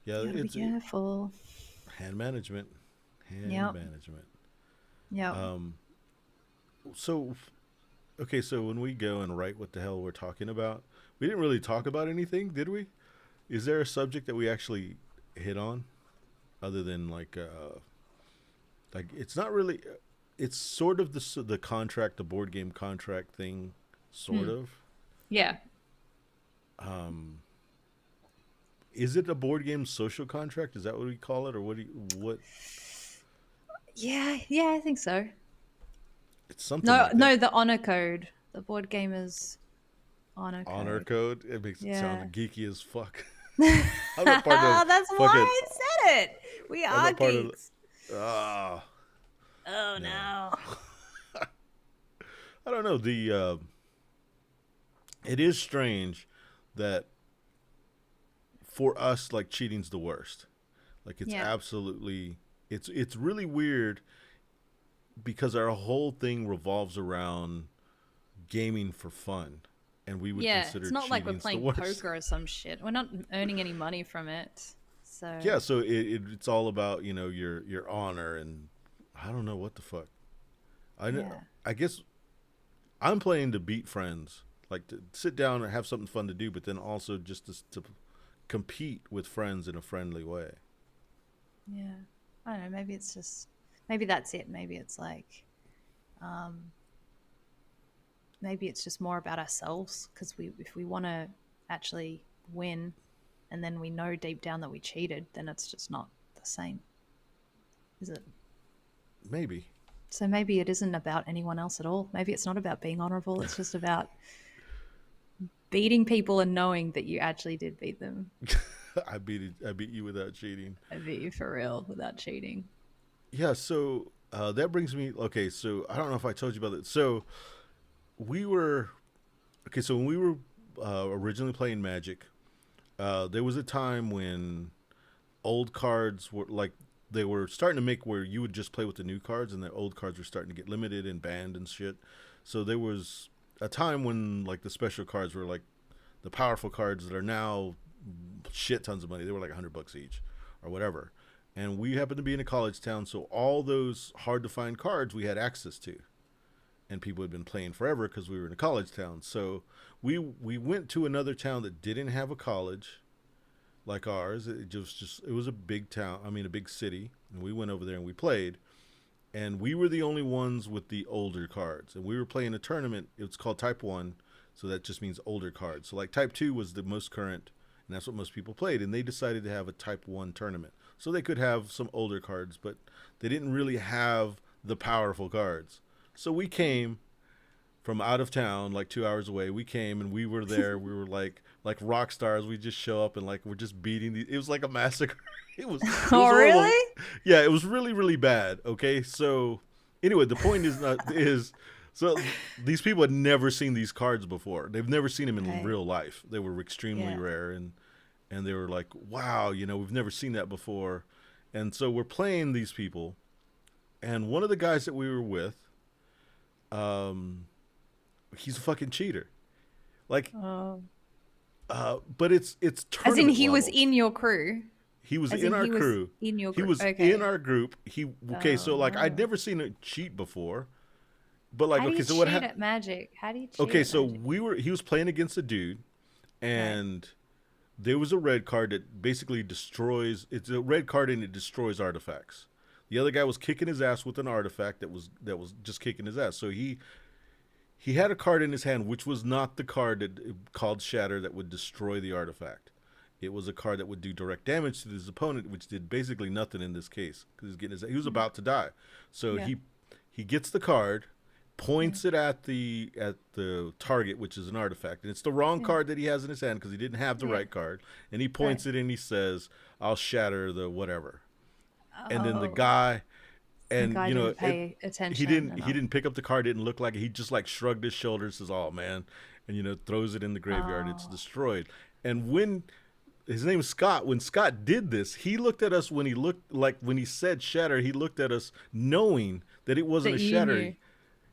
Yeah, you got to be careful. hand management. Hand Yep. management. Yep. So, okay, so when we go and write what the hell we're talking about, we didn't really talk about anything, did we? Is there a subject that we actually hit on, other than like it's not really, it's sort of the contract, the board game contract thing, sort of. Yeah. Is it a board game social contract? Is that what we call it, or what? Yeah, I think so. It's something No, like that. no, the honor code. The board gamers honor Honor code. code. It makes it Yeah. sound geeky as fuck. I'm not part of That's fucking. why I said it. We I'm are not part geeks. Ah, Oh no. no. I don't know. It is strange that for us, like cheating's the worst. Like it's Yeah. absolutely. It's really weird because our whole thing revolves around gaming for fun, and we would Yeah, consider it's not like we're cheating's playing the worst. poker or some shit. We're not earning any money from it. So Yeah, so it's all about your honor, and I don't know what the fuck. Yeah. I guess I'm playing to beat friends, like to sit down and have something fun to do, but then also just to compete with friends in a friendly way. Yeah. I don't know. Maybe that's it. Maybe it's like, maybe it's just more about ourselves because if we want to actually win, and then we know deep down that we cheated, then it's just not the same, is it? Maybe. So maybe it isn't about anyone else at all. Maybe it's not about being honorable. It's just about beating people and knowing that you actually did beat them. I beat you without cheating. I beat you for real without cheating. Yeah, so that brings me. Okay, so I don't know if I told you about it. So we were okay. So when we were originally playing Magic, there was a time when old cards were like they were starting to make where you would just play with the new cards, and the old cards were starting to get limited and banned and shit. So there was a time when like the special cards were like the powerful cards that are now shit tons of money. They were like $100 each or whatever. And we happened to be in a college town, so all those hard to find cards we had access to, and people had been playing forever because we were in a college town. So we went to another town that didn't have a college like ours. It was a big town. I mean, a big city, and we went over there and we played. And we were the only ones with the older cards, and we were playing a tournament. It's called Type 1, so that just means older cards. So like Type 2 was the most current, and that's what most people played. And they decided to have a Type 1 tournament. So they could have some older cards, but they didn't really have the powerful cards. So we came from out of town, like 2 hours away. We came and we were there. We were like rock stars. We just show up and like we're just beating the. It was like a massacre. It was Oh, horrible. really? Yeah, it was really really bad. Okay, so anyway, the point is not is so these people had never seen these cards before. They've never seen them in Right. real life. They were extremely Yeah. rare, and they were like, wow, we've never seen that before. And so we're playing these people, and one of the guys that we were with, um, he's a fucking cheater. Like, Oh. but it's As in, tournament he was level. in your crew. He was As in in, our he was crew. in your He group. was Okay. in our group. He okay. So like Oh. I'd never seen a cheat before, but like How do okay. you So what cheat happened? at Magic? How do you cheat Okay, at so Magic? he was playing against a dude, and there was a red card that basically destroys. It's a red card and it destroys artifacts. The other guy was kicking his ass with an artifact that was just kicking his ass. So he had a card in his hand which was not the card that called Shatter that would destroy the artifact. It was a card that would do direct damage to his opponent, which did basically nothing in this case because he was about to die. So Yeah. he gets the card, points it at the target, which is an artifact, and it's the wrong card that he has in his hand because he didn't have the Yeah. right card. And he points Right. it and he says, "I'll shatter the whatever." And then the Oh. guy, The and guy didn't pay attention he didn't enough. pick up the card. Didn't look like it. He just like shrugged his shoulders, says, "Oh man," and throws it in the graveyard. It's Oh. destroyed. And when his name is Scott, when Scott did this, he looked at us when he said shatter. He looked at us knowing that it wasn't That a you shatter. knew.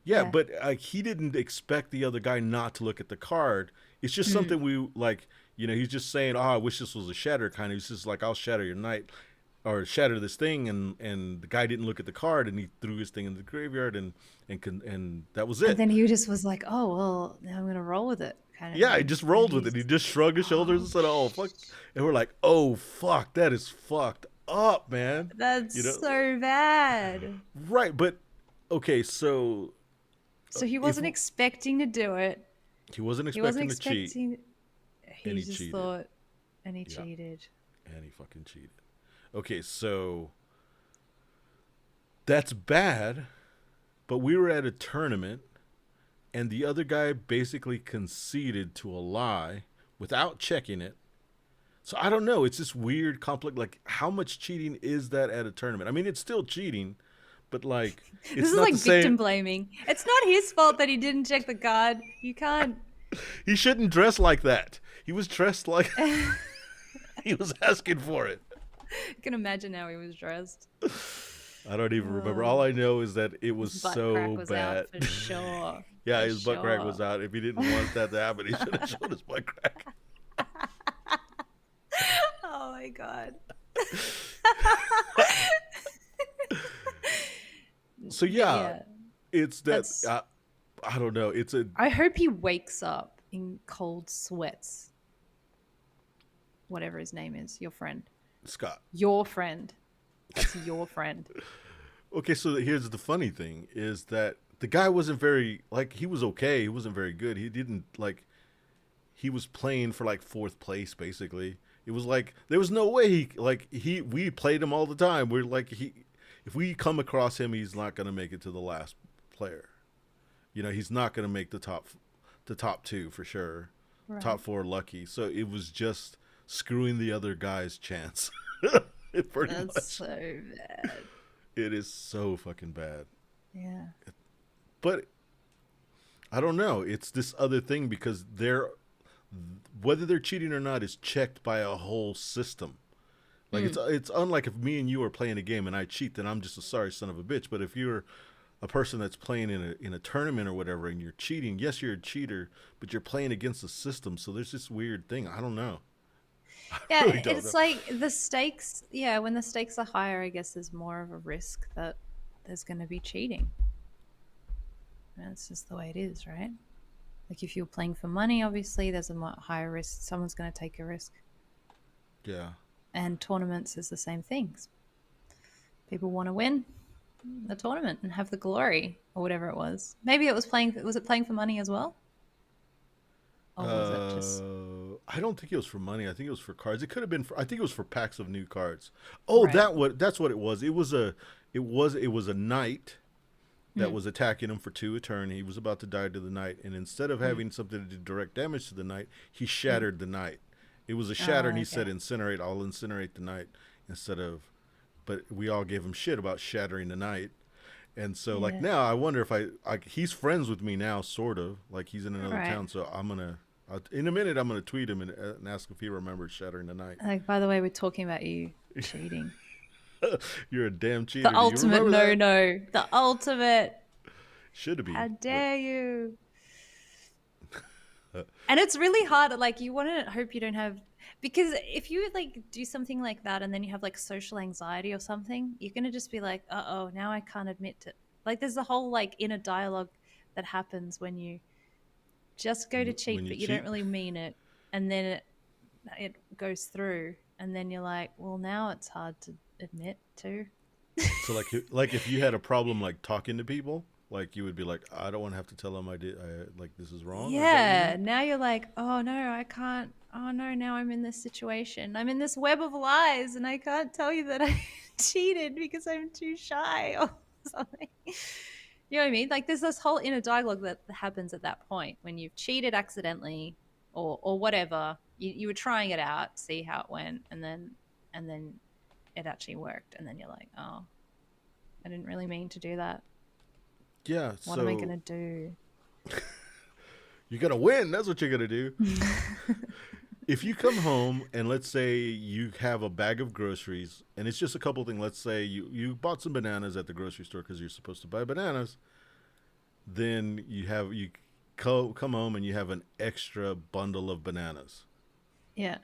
Yeah, Yeah. but he didn't expect the other guy not to look at the card. It's just something we like. He's just saying, "Oh, I wish this was a shatter." Kind of. He's just like, "I'll shatter your night." Or shatter this thing, and the guy didn't look at the card, and he threw his thing in the graveyard, and that was And it. then he just was like, "Oh well, now I'm gonna roll with it," kind of Yeah, he thing. just And rolled with it. He he's, just shrugged his shoulders and oh, said, "Oh fuck," and we're like, "Oh fuck, that is fucked up, man." that's You know, so bad. right? But okay, so So he if wasn't expecting to do it. he wasn't He wasn't expecting to cheat, expecting. and He he just cheated, thought, and he yeah, cheated. and he fucking cheated. Okay, so that's bad. But we were at a tournament, and the other guy basically conceded to a lie without checking it. So I don't know. It's this weird conflict. Like, how much cheating is that at a tournament? I mean, it's still cheating, but like, This it's is not like the victim same. blaming. It's not his fault that he didn't check the card. You can't. He shouldn't dress like that. He was dressed like he was asking for it. I can imagine how he was dressed. I don't even remember. All I know is that it was His butt so crack was bad. out for sure. Yeah, For his butt crack was sure. out. If he didn't want that to happen, he should have showed his butt crack. Oh my god. So yeah, Yeah. it's that. That's. I don't know. It's a I hope he wakes up in cold sweats. Whatever his name is, your friend. Scott. Your friend. That's your friend. Okay, so here's the funny thing is that the guy wasn't very like he was okay. He wasn't very good. He didn't like he was playing for like fourth place basically. It was like there was no way we played him all the time. We're like if we come across him, he's not gonna make it to the last player. He's not gonna make the top two for sure. Right. Top four lucky. So it was just screwing the other guy's chance. Pretty That's much. so bad. It is so fucking bad. Yeah. But I don't know. It's this other thing because whether they're cheating or not is checked by a whole system. Like it's unlike if me and you are playing a game and I cheat, then I'm just a sorry son of a bitch. But if you're a person that's playing in a tournament or whatever and you're cheating, yes, you're a cheater, but you're playing against the system. So there's this weird thing. I don't know. Yeah, really don't it's know. like the stakes. Yeah, when the stakes are higher, I guess there's more of a risk that there's going to be cheating. And it's just the way it is, right? Like if you're playing for money, obviously there's a much higher risk. Someone's going to take a risk. Yeah. And tournaments is the same things. People want to win the tournament and have the glory or whatever it was. Maybe it was playing. Was it playing for money as well? Or was it just? I don't think it was for money. I think it was for cards. It could have been for, I think it was for packs of new cards. Oh, Right. that's what it was. It was a knight that Mm. was attacking him for 2 a turn. He was about to die to the knight, and instead of Mm. having something to do direct damage to the knight, he Mm. shattered the knight. It was a shatter, and Oh, he said, okay. "Incinerate. I'll incinerate the knight," instead of. But we all gave him shit about shattering the knight, and so like Yeah. now I wonder if he's friends with me now, sort of like he's in another Right. town. So in a minute I'm gonna tweet him and ask if he remembers shattering the knight. Like, by the way, we're talking about you cheating. You're a damn cheater. The Do you ultimate remember no that? no. The ultimate. Should How be, but dare you? And it's really hard. Like, you want to hope you don't have, because if you like do something like that and then you have like social anxiety or something, you're gonna just be like, oh, now I can't admit to. Like, there's a whole like inner dialogue that happens when you just go to when cheat, you but you don't cheat, really mean it, and then it goes through, and then you're like, well, now it's hard to admit to. so like if you had a problem like talking to people, like you would be like, I don't want to have to tell them like this is wrong. Is that what you Yeah, mean? now you're like, oh no, I can't. Oh no, now I'm in this situation. I'm in this web of lies, and I can't tell you that I cheated because I'm too shy or something. You know what I mean? Like, there's this whole inner dialogue that happens at that point when you've cheated accidentally, or whatever. You were trying it out, see how it went, and then it actually worked, and then you're like, oh, I didn't really mean to do that. Yeah. What am I So gonna do? you're gonna win. That's what you're gonna do. If you come home and let's say you have a bag of groceries and it's just a couple things. Let's say you bought some bananas at the grocery store because you're supposed to buy bananas. Then you come home and you have an extra bundle of bananas. Yeah.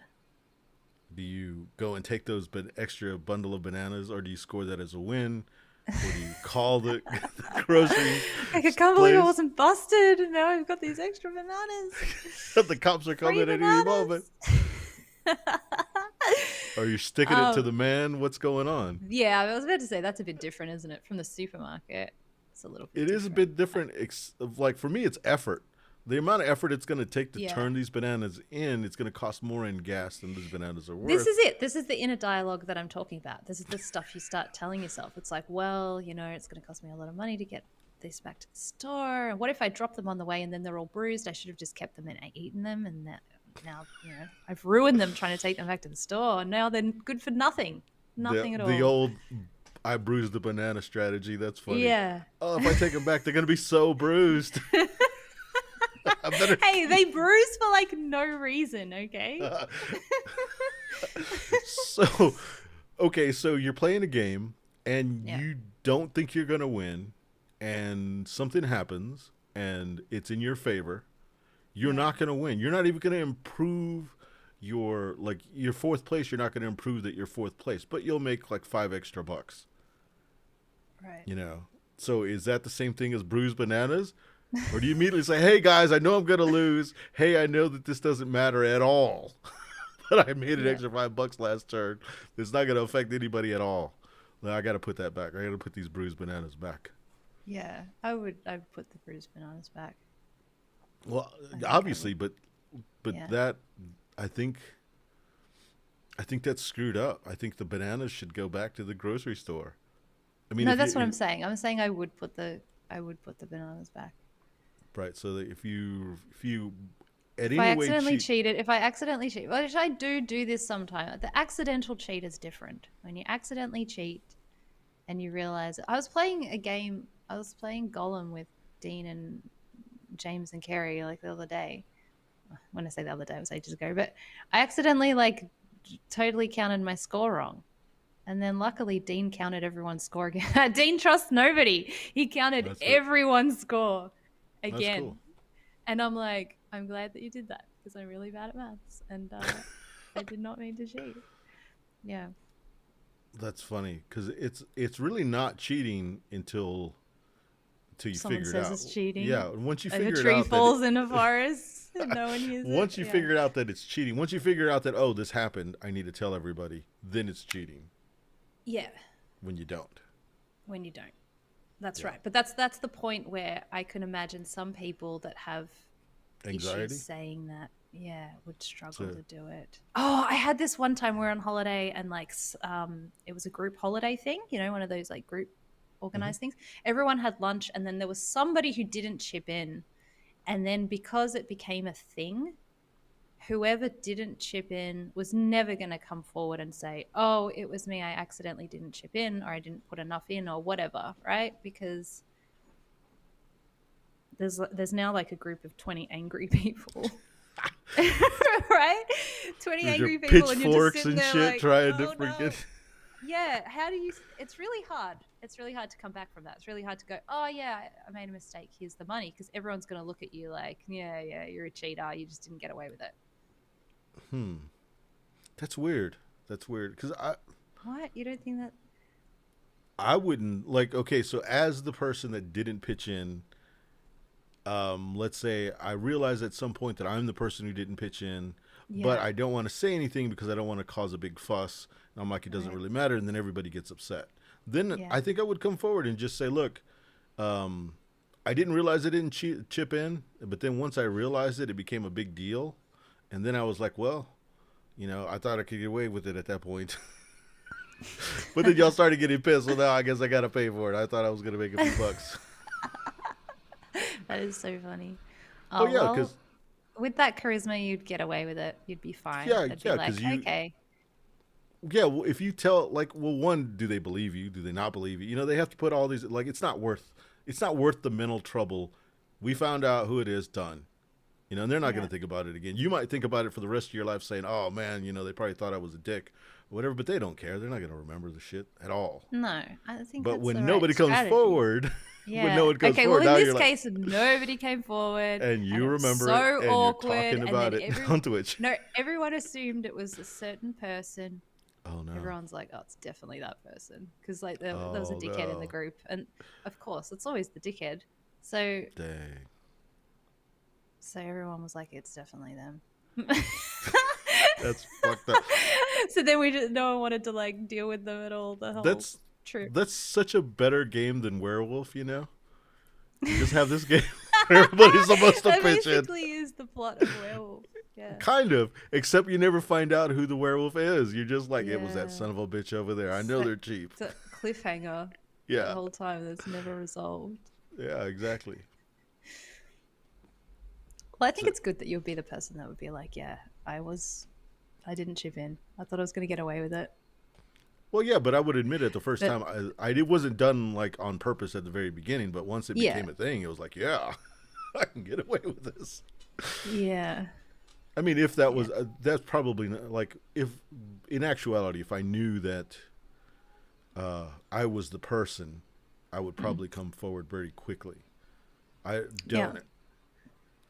Do you go and take those extra bundle of bananas, or do you score that as a win, or do you call the, the grocery Like, I can't believe I place? wasn't busted, and now I've got these extra bananas. The cops are Free coming at any moment. bananas. Are you sticking it to um, the man? What's going on? yeah, I was about to say that's a bit different, isn't it? From the supermarket, it's a little bit It is a different. bit different. Like for me, it's effort. The amount of effort it's going to take to Yeah. turn these bananas in, it's going to cost more in gas than these bananas are This worth. is it. This is the inner dialogue that I'm talking about. This is the stuff you start telling yourself. It's like, well, it's going to cost me a lot of money to get this back to the store. And what if I drop them on the way and then they're all bruised? I should have just kept them and eaten them. And now, I've ruined them trying to take them back to the store. And now they're good for nothing. Nothing at The all. old I bruised the banana strategy. That's funny. Yeah. Oh, if I take them back, they're going to be so bruised. I better. Hey, they bruise for like no reason, okay? So, okay, so you're playing a game and Yeah. you don't think you're going to win, and something happens and it's in your favor. You're Yeah. not going to win. You're not even going to improve your fourth place. You're not going to improve that you're fourth place, but you'll make like $5 extra. Right. So is that the same thing as bruised bananas? Or do you immediately say, hey guys, I know I'm going to lose. Hey, I know that this doesn't matter at all. But I made an Yeah. extra $5 last turn. It's not going to affect anybody at all. I got to put that back. I got to put these bruised bananas back. Yeah. I'd put the bruised bananas back. Well, I think I obviously, would. but Yeah. that I think that's screwed up. I think the bananas should go back to the grocery store. I mean, No, if that's what I'm you saying. I'm saying I would put the bananas back. right, so that if you at If I any way accidentally cheat, cheated, if I accidentally cheat, which I do this sometimes. The accidental cheat is different. When you accidentally cheat and you realize, I was playing a game. I was playing Golem with Dean and James and Kerry like the other day. When I say the other day, it was ages ago. But I accidentally like totally counted my score wrong. And then luckily Dean counted everyone's score again. Dean trusts nobody. He counted that's it. everyone's score That's cool. again. And I'm like, I'm glad that you did that because I'm really bad at maths. And I did not mean to cheat. Yeah. That's funny because it's really not cheating until you Someone figure it says out. it's cheating. Yeah, and once you Like a figure it tree out falls in a forest and no one hears it. once you Yeah. figure out that it's cheating, once you figure out that oh this happened, I need to tell everybody, then it's cheating. Yeah. When you don't. When you don't. That's Yeah. right. But that's the point where I can imagine some people that have Anxiety? issues saying that. would struggle So, to do it. Oh, I had this one time we were on holiday and like it was a group holiday thing, one of those like group mhm. organized things. Everyone had lunch and then there was somebody who didn't chip in. And then because it became a thing, whoever didn't chip in was never going to come forward and say, "Oh, it was me. I accidentally didn't chip in or I didn't put enough in or whatever," right? Because there's now like a group of 20 angry people. Right? 20 With your angry people and you're just pitchforks sitting and there shit like, trying to "Oh no." freaking. Yeah, how do you it's really hard. It's really hard to come back from that. It's really hard to go, "Oh yeah, I made a mistake. Here's the money," because everyone's going to look at you like, "Yeah, you're a cheater. You just didn't get away with it." Hmm. That's weird. That's weird because What? You don't think that? I wouldn't like. Okay, so as the person that didn't pitch in, let's say I realize at some point that I'm the person who didn't pitch in, but Yeah. I don't want to say anything because I don't want to cause a big fuss. And I'm like, it doesn't Right. really matter, and then everybody gets upset. Then Yeah. I think I would come forward and just say, look, um, I didn't realize I didn't chip in, but then once I realized it, it became a big deal, and then I was like, well, I thought I could get away with it at that point. But then y'all started getting pissed, so now I guess I gotta pay for it. I thought I was gonna make a few bucks. That is so funny. Well, Oh, yeah, well, because with that charisma, you'd get away with it. You'd be fine. yeah, They'd be yeah, like, because you okay. yeah. Well, if you tell like, well, one, do they believe you? Do they not believe you? They have to put all these like it's not worth the mental trouble. We found out who it is. Done. And they're not going Yeah. to think about it again. You might think about it for the rest of your life, saying, "Oh man, they probably thought I was a dick, or whatever." But they don't care. They're not going to remember the shit at all. No, I think But that's the when right nobody comes strategy. forward, when no Yeah. one comes Okay. Well, forward, in now this you're like, case, nobody came forward, and and you it was remember it, so and you're awkward. talking And then about it on Twitch. no, everyone assumed it was a certain person. Oh no! Everyone's like, "Oh, it's definitely that person," because like there was a Oh dickhead in the no! group, and of course, it's always the dickhead. So Dang! everyone was like, "It's definitely them." That's fucked up. So then no one wanted to like deal with them at all the whole That's trip. that's such a better game than Werewolf. You just have this game where everybody's supposed to That pitch in. basically is the plot of Werewolf. Yeah. Kind of, except you never find out who the werewolf is. You're just like, it was that Yeah. son of a bitch over there. I know So, they're cheap. it's a cliffhanger the Yeah, whole time that's never resolved. yeah, exactly. Well, I think So, it's good that you'll be the person that would be like, yeah, I didn't chip in. I thought I was going to get away with it. well, yeah, but I would admit it the first But time it wasn't done like on purpose at the very beginning. But once it yeah, became a thing, it was like, yeah, I can get away with this. yeah, I mean, if that yeah. was that's probably not, like if in actuality, if I knew that I was the person, I would probably come forward very quickly. I Yeah.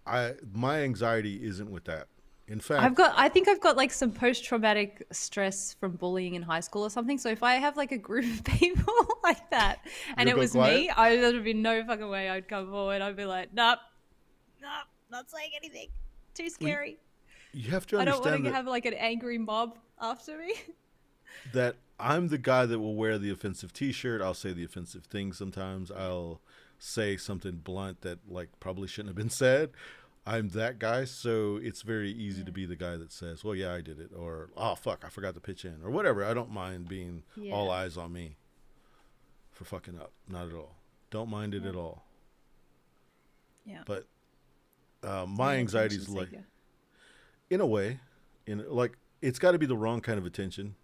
don't. My anxiety isn't with that. In fact, I think I've got like some post-traumatic stress from bullying in high school or something. So if I have like a group of people like that and you'll it go was quiet. me, there would be no fucking way I'd come forward. I'd be like, nope, not saying anything. Too We, scary. you have to I don't want understand to have like an angry mob after me. that I'm the guy that will wear the offensive T-shirt. I'll say the offensive thing sometimes. I'll say something blunt that like probably shouldn't have been said. I'm that guy, so it's very easy to be the guy that says, "Well, yeah, I did it," or "Oh, fuck, I forgot to pitch in," or whatever. I don't mind being all Yeah. eyes on me for fucking up. Not at all. Don't mind it Yeah. at all. Yeah. But You're my an anxiety attention is like, seeker. in a way, it's got to be the wrong kind of attention.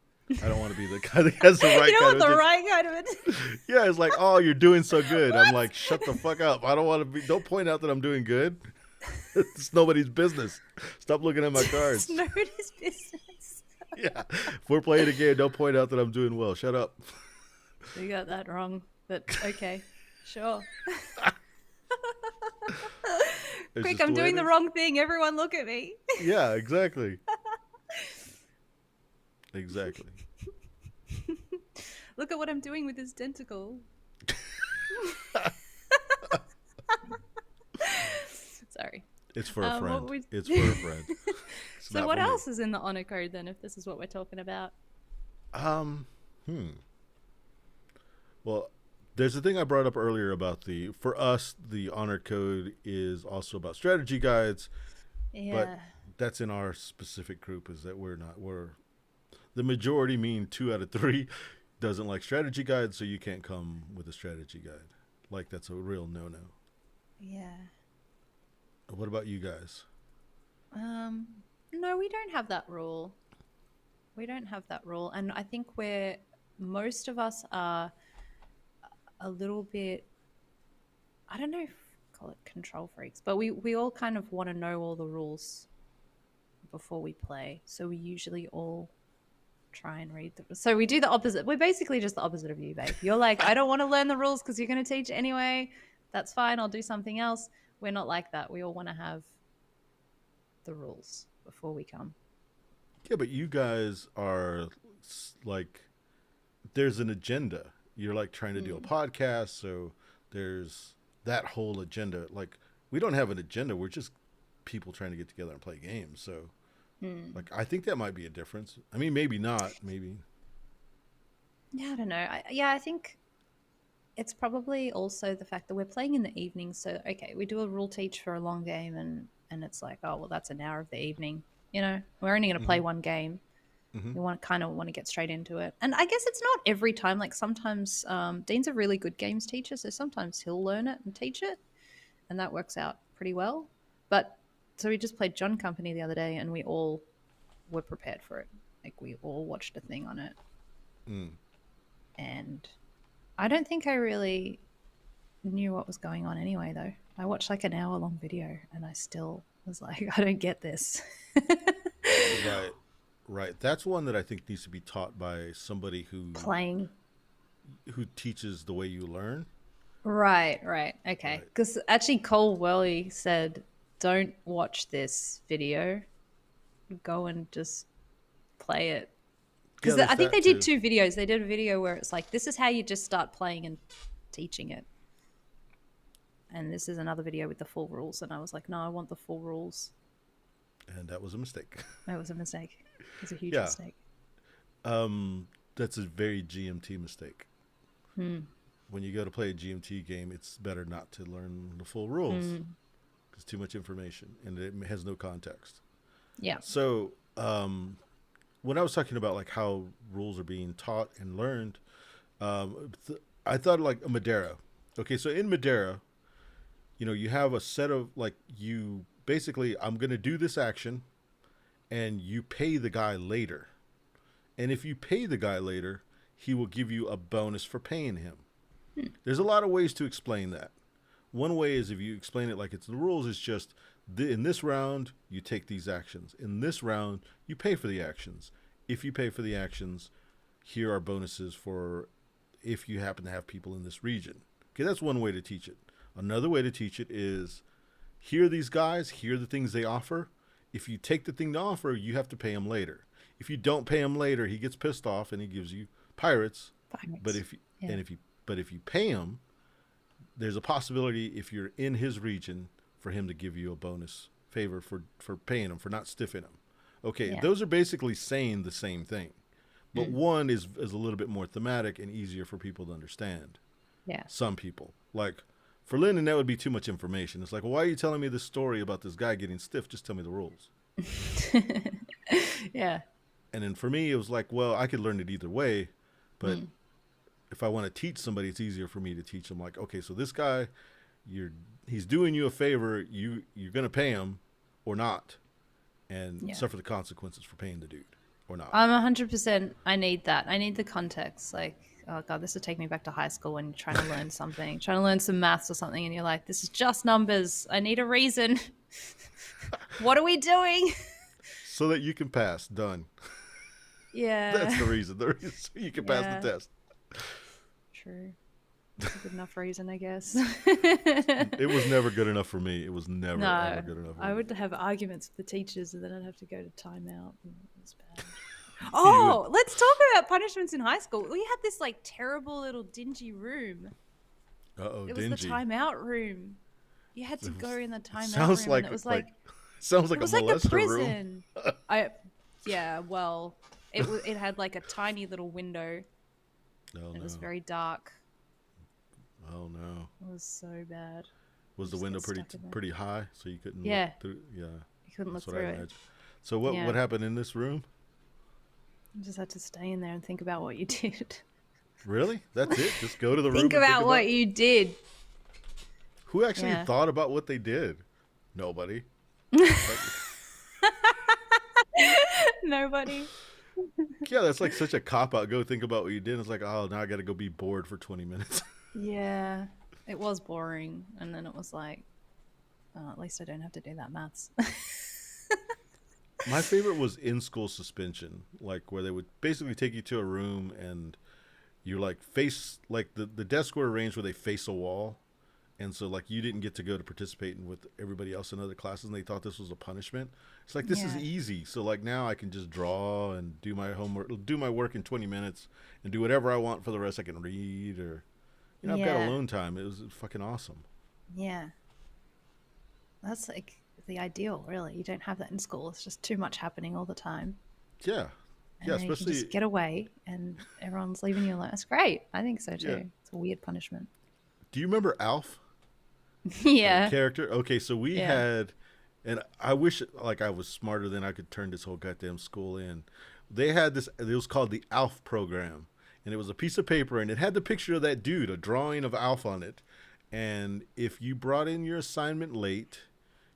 I don't want to be the guy that has the right You kind don't of want the attention. right kind of it. Yeah, it's like, oh, you're doing so good. I'm like, shut the fuck up. I don't want to be. Don't point out that I'm doing good. It's nobody's business. Stop looking at my It's cards. nobody's business. Yeah, if we're playing a game, don't point out that I'm doing well. Shut up. You got that wrong, but okay, sure. It's Quick, just I'm way doing it the is. wrong thing. Everyone look at me. Yeah, exactly. Exactly. Look at what I'm doing with this tentacle. Sorry. It's for a What friend. we- It's for a friend. It's So not what for me. else is in the honor code then, if this is what we're talking about? Um, Well, there's a thing I brought up earlier about for us, the honor code is also about strategy guides, Yeah. that's in our specific group, is that we're the majority, mean 2 out of 3 doesn't like strategy guides, so you can't come with a strategy guide. Like, that's a real no-no. Yeah. What about you guys? No, we don't have that rule. We don't have that rule. And I think most of us are a little bit, I don't know if call it control freaks, but we all kind of want to know all the rules before we play. So we usually all try and read them. So we do the opposite. We're basically just the opposite of you, babe. You're like, I don't want to learn the rules because you're going to teach anyway. That's fine. I'll do something else. We're not like that. We all want to have the rules before we come. Yeah, but you guys are like, there's an agenda. You're like trying to do a podcast, so there's that whole agenda. Like, we don't have an agenda. We're just people trying to get together and play games. So, like, I think that might be a difference. I mean, maybe not. Maybe. Yeah, I don't know. I think it's probably also the fact that we're playing in the evening. So, okay, we do a rule teach for a long game, and it's like, oh, well, that's an hour of the evening. You know, we're only going to play one game. You want to get straight into it. And I guess it's not every time. Like, sometimes Dean's a really good games teacher, so sometimes he'll learn it and teach it, and that works out pretty well. But so we just played John Company the other day, and we all were prepared for it. Like, we all watched a thing on it. And I don't think I really knew what was going on anyway, though. I watched like an hour-long video, and I still was like, I don't get this. Right. That's one that I think needs to be taught by somebody who teaches the way you learn. Right. Okay. Because actually Cole Worley said, don't watch this video. Go and just play it. Because I think they did 2 videos. They did a video where it's like, this is how you just start playing and teaching it. And this is another video with the full rules. And I was like, no, I want the full rules. And that was a mistake. That was a mistake. It was a huge mistake. That's a very GMT mistake. When you go to play a GMT game, it's better not to learn the full rules. It's too much information, and it has no context. Yeah. So when I was talking about like how rules are being taught and learned, I thought like Madeira. Okay, so in Madeira, you know, you have a set of like, you basically, I'm going to do this action, and you pay the guy later. And if you pay the guy later, he will give you a bonus for paying him. There's a lot of ways to explain that. One way is if you explain it like it's the rules, it's just, in this round, you take these actions. In this round, you pay for the actions. If you pay for the actions, here are bonuses for if you happen to have people in this region. Okay, that's one way to teach it. Another way to teach it is, here are these guys, here are the things they offer. If you take the thing to offer, you have to pay him later. If you don't pay him later, he gets pissed off and he gives you pirates. But if you pay him, there's a possibility, if you're in his region, for him to give you a bonus favor for paying him, for not stiffing him. Okay, those are basically saying the same thing. But one is a little bit more thematic and easier for people to understand. Yeah. Some people. Like, for Lyndon, that would be too much information. It's like, well, why are you telling me this story about this guy getting stiff? Just tell me the rules. Yeah. And then for me, it was like, well, I could learn it either way, but if I want to teach somebody, it's easier for me to teach them. Like, okay, so this guy, he's doing you a favor. You're going to pay him or not, and suffer the consequences for paying the dude or not. I'm 100%. I need that. I need the context. Like, oh God, this would take me back to high school when you're trying to learn something, trying to learn some maths or something, and you're like, this is just numbers. I need a reason. What are we doing? So that you can pass. Done. Yeah. That's the reason. The reason so you can pass the test. True. That's a good enough reason, I guess. It was never good enough for me. It was never ever good enough for me. I would have arguments with the teachers, and then I'd have to go to timeout. It was bad. Oh, let's talk about punishments in high school. We had this like terrible little dingy room. It was the timeout room. You had to go in the timeout room. And it was sounds like it was a like molester a prison. room. Well, it had like a tiny little window. It was very dark. Oh no! It was so bad. Was the window pretty high, so you couldn't? Yeah. Look through? Yeah. You couldn't look That's what I through it. imagine. So what happened in this room? You just had to stay in there and think about what you did. Really? That's it? Just go to the room Think and think about about what you did. who actually Yeah. thought about what they did? Nobody. Like, Nobody. yeah, that's like such a cop out. Go think about what you did. It's like, oh, now I got to go be bored for 20 minutes. Yeah. It was boring. And then it was like, oh, at least I don't have to do that maths. My favorite was in school suspension, like where they would basically take you to a room and you like face like the desks were arranged where they face a wall, and so like you didn't get to go to participate with everybody else in other classes, and they thought this was a punishment. It's like this is Yeah. easy, so like now I can just draw and do my homework, do my work in 20 minutes, and do whatever I want for the rest. I can read or I've got Yeah. alone time. It was fucking awesome. Yeah. That's like the ideal, really. You don't have that in school. It's just too much happening all the time. Yeah, And yeah, then you can just especially get away and everyone's leaving you alone. It's great. I think so yeah. too. It's a weird punishment. Do you remember Alf? The Yeah. character. Okay, so we Yeah. had, and I wish like I was smarter than I could turn this whole goddamn school in. They had this. It was called the Alf program, and it was a piece of paper, and it had the picture of that dude, a drawing of Alf on it. And if you brought in your assignment late,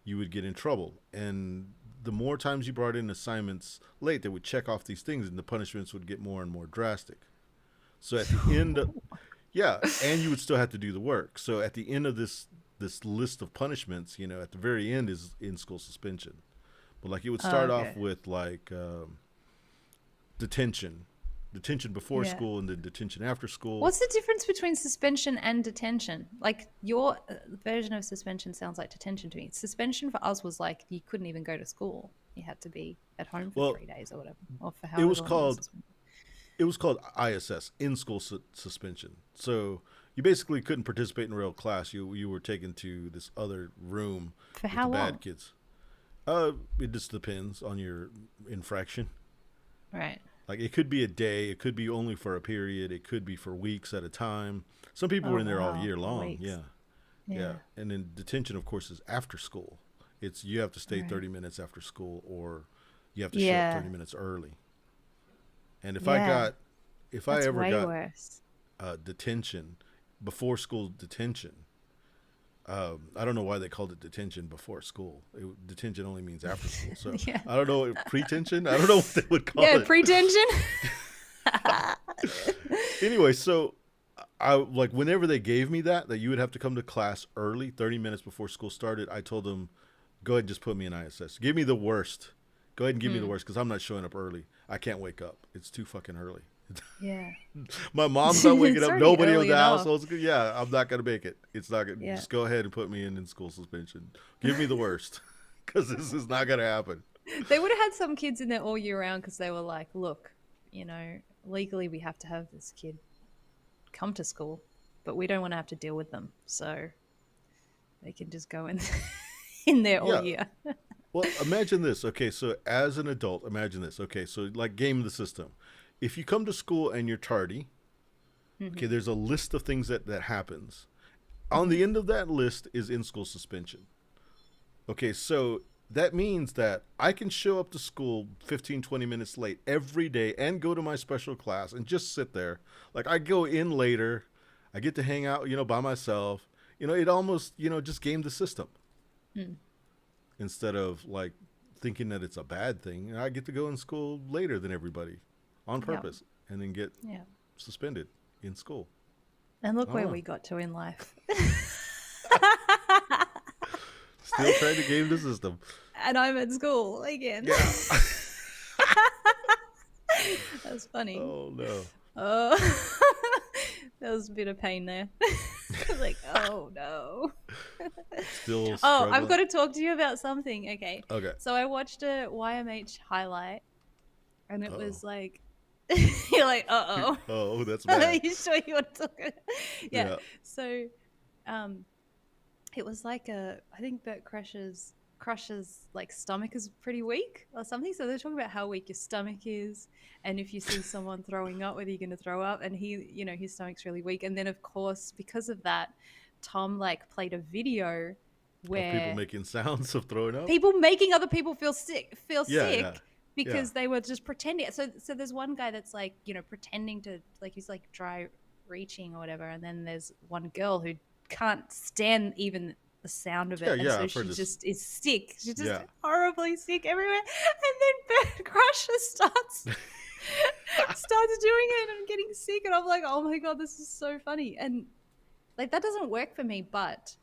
you would get in trouble. And the more times you brought in assignments late, they would check off these things, and the punishments would get more and more drastic. So at the end of, yeah, and you would still have to do the work. So at the end of this list of punishments, at the very end is in school suspension. But like it would Oh, start off okay. with like detention, detention before Yeah. school, and then detention after school. What's the difference between suspension and detention? Like your version of suspension sounds like detention to me. Suspension for us was like you couldn't even go to school. You had to be at home for Well, 3 days or whatever, or for it was however long you were called suspended. it was called ISS, in school suspension. So you basically couldn't participate in real class. You were taken to this other room For with the how bad long? kids. It just depends on your infraction. Right. Like it could be a day, it could be only for a period, it could be for weeks at a time. Some people were Oh in there all wow. year long. Weeks. Yeah, yeah. Yeah. And then detention, of course, is after school. It's you have to stay Right. 30 minutes after school, or you have to show up Yeah. 30 minutes early. And Yeah. if I That's ever way got worse. detention, before school detention, I don't know why they called it detention before school. Detention only means after school. So Yeah. I don't know, pretension. I don't know what they would call Yeah, it. pretension. Anyway, so I like whenever they gave me that you would have to come to class early, 30 minutes before school started. I told them, go ahead and just put me in ISS. Give me the worst. Go ahead and give me the worst because I'm not showing up early. I can't wake up. It's too fucking early. Yeah. My mom's not waking It's up. already Nobody in early the enough. household. Yeah, I'm not gonna make it. It's not gonna. Yeah. Just go ahead and put me in school suspension. Give me the worst because this is not gonna happen. They would have had some kids in there all year round because they were like, look, legally we have to have this kid come to school, but we don't want to have to deal with them. So they can just go in in there all Yeah. year. Well, imagine this. Okay, so as an adult, imagine this. Okay, so like game the system. If you come to school and you're tardy, okay, there's a list of things that happens. On the end of that list is in-school suspension. Okay, so that means that I can show up to school 15, 20 minutes late every day and go to my special class and just sit there. Like I go in later. I get to hang out, by myself. It almost, just game the system. Instead of like thinking that it's a bad thing. I get to go in school later than everybody on purpose and then get Yeah. suspended in school. And look where Oh. we got to in life. Still trying to game the system. And I'm at school again. Yeah. That's funny. Oh no. That was a bit of pain there. Like, oh no. Still Oh, I've struggling. got to talk to you about something. Okay. Okay. So I watched a YMH highlight and it was Uh-oh. like, you're like, uh-oh. Oh, that's Are bad. you sure you want to talk? Yeah. Yeah. So, it was like I think Bert Crusher's like stomach is pretty weak or something. So they're talking about how weak your stomach is, and if you see someone throwing up, whether you're going to throw up. And his stomach's really weak. And then of course, because of that, Tom like played a video Of people where making sounds of throwing up. people making other people feel Yeah, yeah, sick yeah. because they were just pretending. So there's one guy that's like, pretending to, like, he's like dry reaching or whatever, and then there's one girl who can't stand even the sound of Yeah, it, and yeah. so I've heard she this. just is sick. She's just Yeah. horribly sick everywhere, and then Crusher starts doing it and getting sick, and I'm like, oh my god, this is so funny. And like, that doesn't work for me, but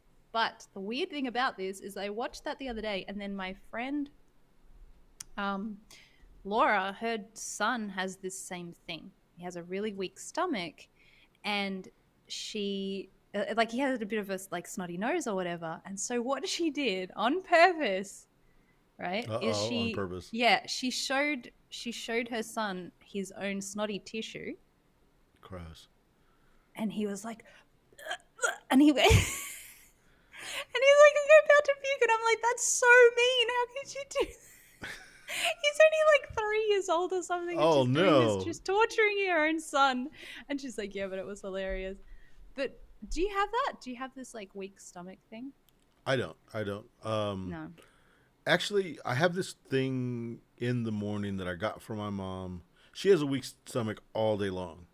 the weird thing about this is I watched that the other day, and then my friend Laura, her son has this same thing. He has a really weak stomach, and she like, he has a bit of a like snotty nose or whatever. And so what she did on purpose, right, is On purpose. she showed her son his own snotty tissue, Gross. and he was like, and he went, and he's like, I'm about to puke, and I'm like, that's so mean. How could you do that? He's only like 3 years old or something, and Oh she's doing no. this, she's torturing her own son, and she's like, yeah, but it was hilarious. But do you have that? Do you have this like weak stomach thing? I don't. I don't. No. Actually, I have this thing in the morning that I got from my mom. She has a weak stomach all day long.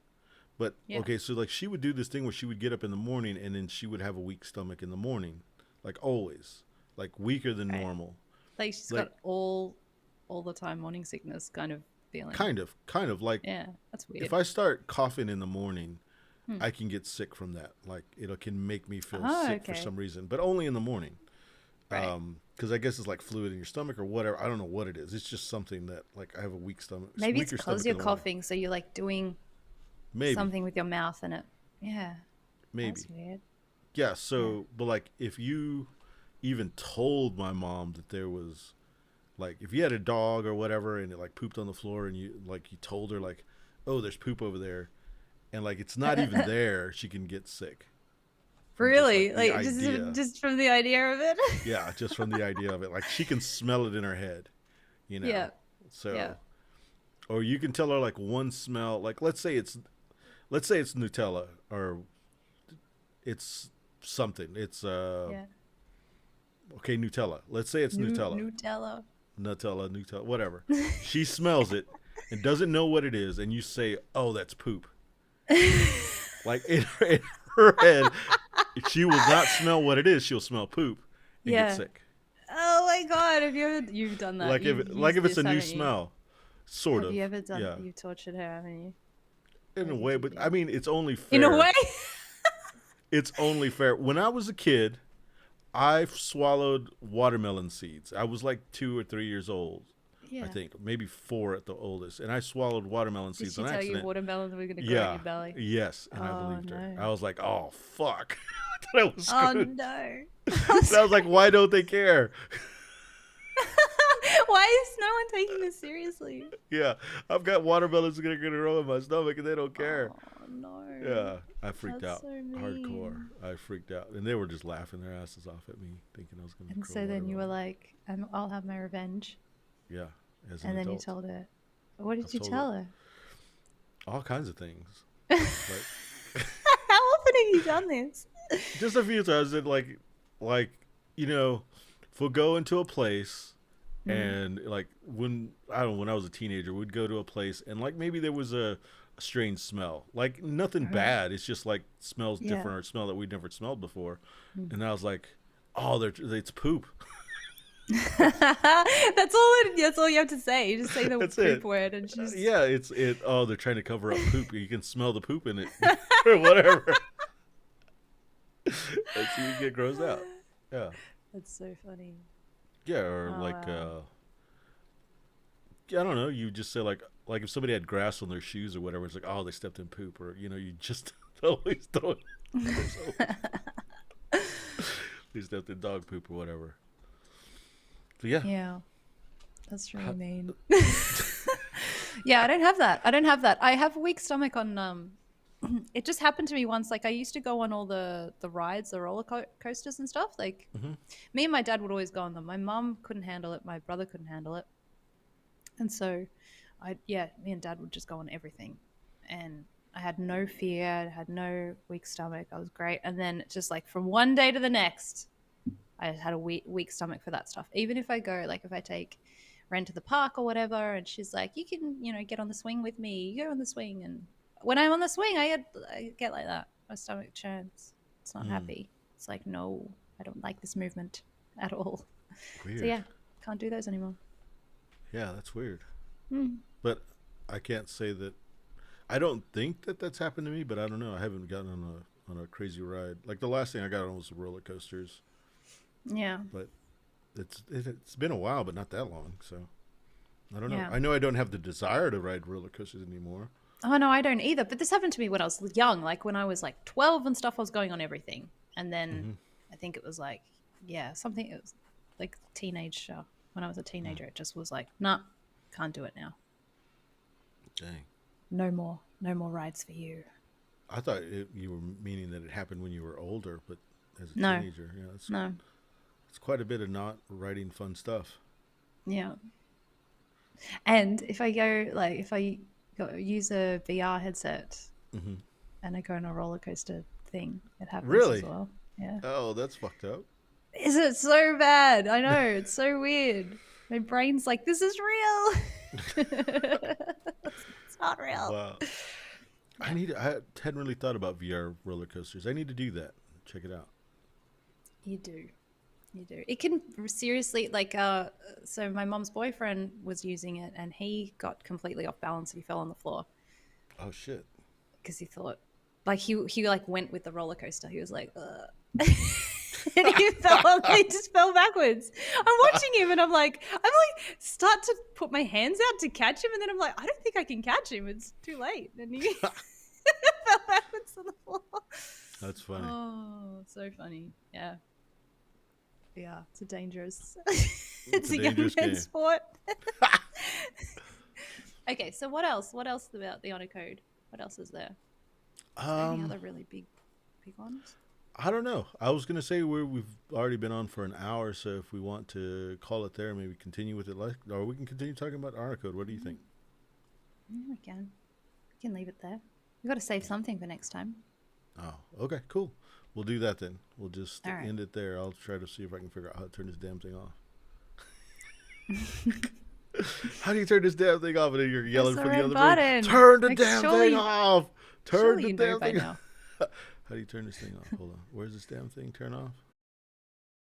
But Yeah. okay, so like she would do this thing where she would get up in the morning and then she would have a weak stomach in the morning, like always, like weaker than Right. normal. Like, she's Like, got all the time morning sickness kind of feeling. kind of like Yeah, that's weird. if I start coughing in the morning, Hmm. I can get sick from that. Like it can make me feel Oh, sick for okay. some reason, but only in the morning. Right. Because I guess it's like fluid in your stomach or whatever. I don't know what it is. It's just something that like I have a weak stomach. Maybe it's weaker because stomach you're in the morning. coughing, so you're like doing Maybe, something with your mouth, and it. Yeah. maybe. That's weird. Yeah. So, but like if you even told my mom that there was like if you had a dog or whatever and it like pooped on the floor and you told her like, oh, there's poop over there, and like it's not even there, she can get sick. From just, Really? like, Like, the idea. just from the idea of it? Yeah, just from the idea of it. Like she can smell it in her head, you know. Yeah. So, Yeah. or you can tell her like one smell. Like let's say it's Nutella or it's something. It's Yeah. okay, Nutella. Let's say it's Nutella. Nutella, whatever. She smells it and doesn't know what it is, and you say, "Oh, that's poop." Like in her head, she will not smell what it is. She'll smell poop and Yeah. get sick. Oh my god! You've done that? Like if it's a new smell, sort Have of. you ever done? Yeah, You've tortured her, haven't you? in What a did way, you but do? I mean, it's only fair. In a way. It's only fair. When I was a kid, I swallowed watermelon seeds. I was like 2 or 3 years old. Yeah. I think maybe 4 at the oldest, and I swallowed watermelon Did seeds she on tell accident. you watermelons were going to grow in Yeah. your belly? Yes, and I Oh, believed her. no. I was like, "Oh fuck," I thought I was Oh screwed. no! And I was like, "Why don't they care?" Why is no one taking this seriously? Yeah, I've got watermelons gonna grow in my stomach, and they don't care. Oh no! Yeah, I freaked That's out so hardcore. mean. I freaked out, and they were just laughing their asses off at me, thinking I was gonna. And grow so then you were watermelon. like, I'll have my revenge. Yeah, as an And then you adult. told her. What did I've you told tell her? all kinds of things. Like, How often have you done this? just a few times that like if we'll go into a place and like when I was a teenager, we'd go to a place and like maybe there was a strange smell, like nothing bad, it's just like smells Yeah. different or smell that we'd never smelled before, and I was like, oh, it's poop. That's all you have to say. You just say the That's poop it. word, and she's Yeah, oh, they're trying to cover up poop. You can smell the poop in it or whatever. And so you get grossed out. Yeah. That's so funny. Yeah, or Oh, like wow. I don't know, you just say like if somebody had grass on their shoes or whatever, it's like, oh, they stepped in poop, or you just always throw it. They stepped in dog poop or whatever. So yeah. Yeah, that's really mean. Yeah, I don't have that. I have a weak stomach on. It just happened to me once. Like, I used to go on all the rides, the roller coasters and stuff. Like, me and my dad would always go on them. My mum couldn't handle it. My brother couldn't handle it. And so, me and dad would just go on everything. And I had no fear. I had no weak stomach. I was great. And then just like from one day to the next, I had a weak stomach for that stuff. Even if I go, like if I take Ren to the park or whatever, and she's like, you can, get on the swing with me. You go on the swing. And when I'm on the swing, I get like that. My stomach churns. It's not happy. It's like, no, I don't like this movement at all. Weird. So yeah, can't do those anymore. Yeah, that's weird. But I can't say that. I don't think that that's happened to me, but I don't know. I haven't gotten on a crazy ride. Like the last thing I got on was the roller coasters. Yeah. But it's been a while, but not that long. So I don't know. Yeah. I know I don't have the desire to ride roller coasters anymore. Oh no, I don't either. But this happened to me when I was young. Like when I was like 12 and stuff, I was going on everything. And then I think it was like, something. It was like teenage. When I was a teenager, it just was like, nah, can't do it now. Dang. No more rides for you. I thought you were meaning that it happened when you were older, but as a teenager, it's quite a bit of not writing fun stuff. Yeah. And if I use a VR headset and I go on a roller coaster thing, it happens as well. Yeah. Oh, that's fucked up. Is it so bad? I know, it's so weird. My brain's like, this is real. It's not real. Wow. I hadn't really thought about VR roller coasters. I need to do that. Check it out. You do. It can seriously, so my mom's boyfriend was using it and he got completely off balance. He fell on the floor. Oh, shit. Because he thought, like, he went with the roller coaster. He was like, ugh. And he just fell backwards. I'm watching him and I'm like, start to put my hands out to catch him. And then I'm like, I don't think I can catch him. It's too late. And he fell backwards on the floor. That's funny. Oh, so funny. Yeah. Yeah, it's a dangerous, it's a dangerous game. Sport. Okay, so what else? What else about the honor code? What else is there? Is there any other really big ones? I don't know. I was going to say we've already been on for an hour, so if we want to call it there, maybe continue with it, or we can continue talking about honor code. What do you think? Yeah, we can. We can leave it there. We've got to save something for next time. Oh, okay, cool. We'll do that then. We'll just right. end it there. I'll try to see if I can figure out how to turn this damn thing off. How do you turn this damn thing off? And then you're yelling from the other room. Turn the damn thing off. Turn the damn thing off. How do you turn this thing off? Hold on. Where's this damn thing turn off?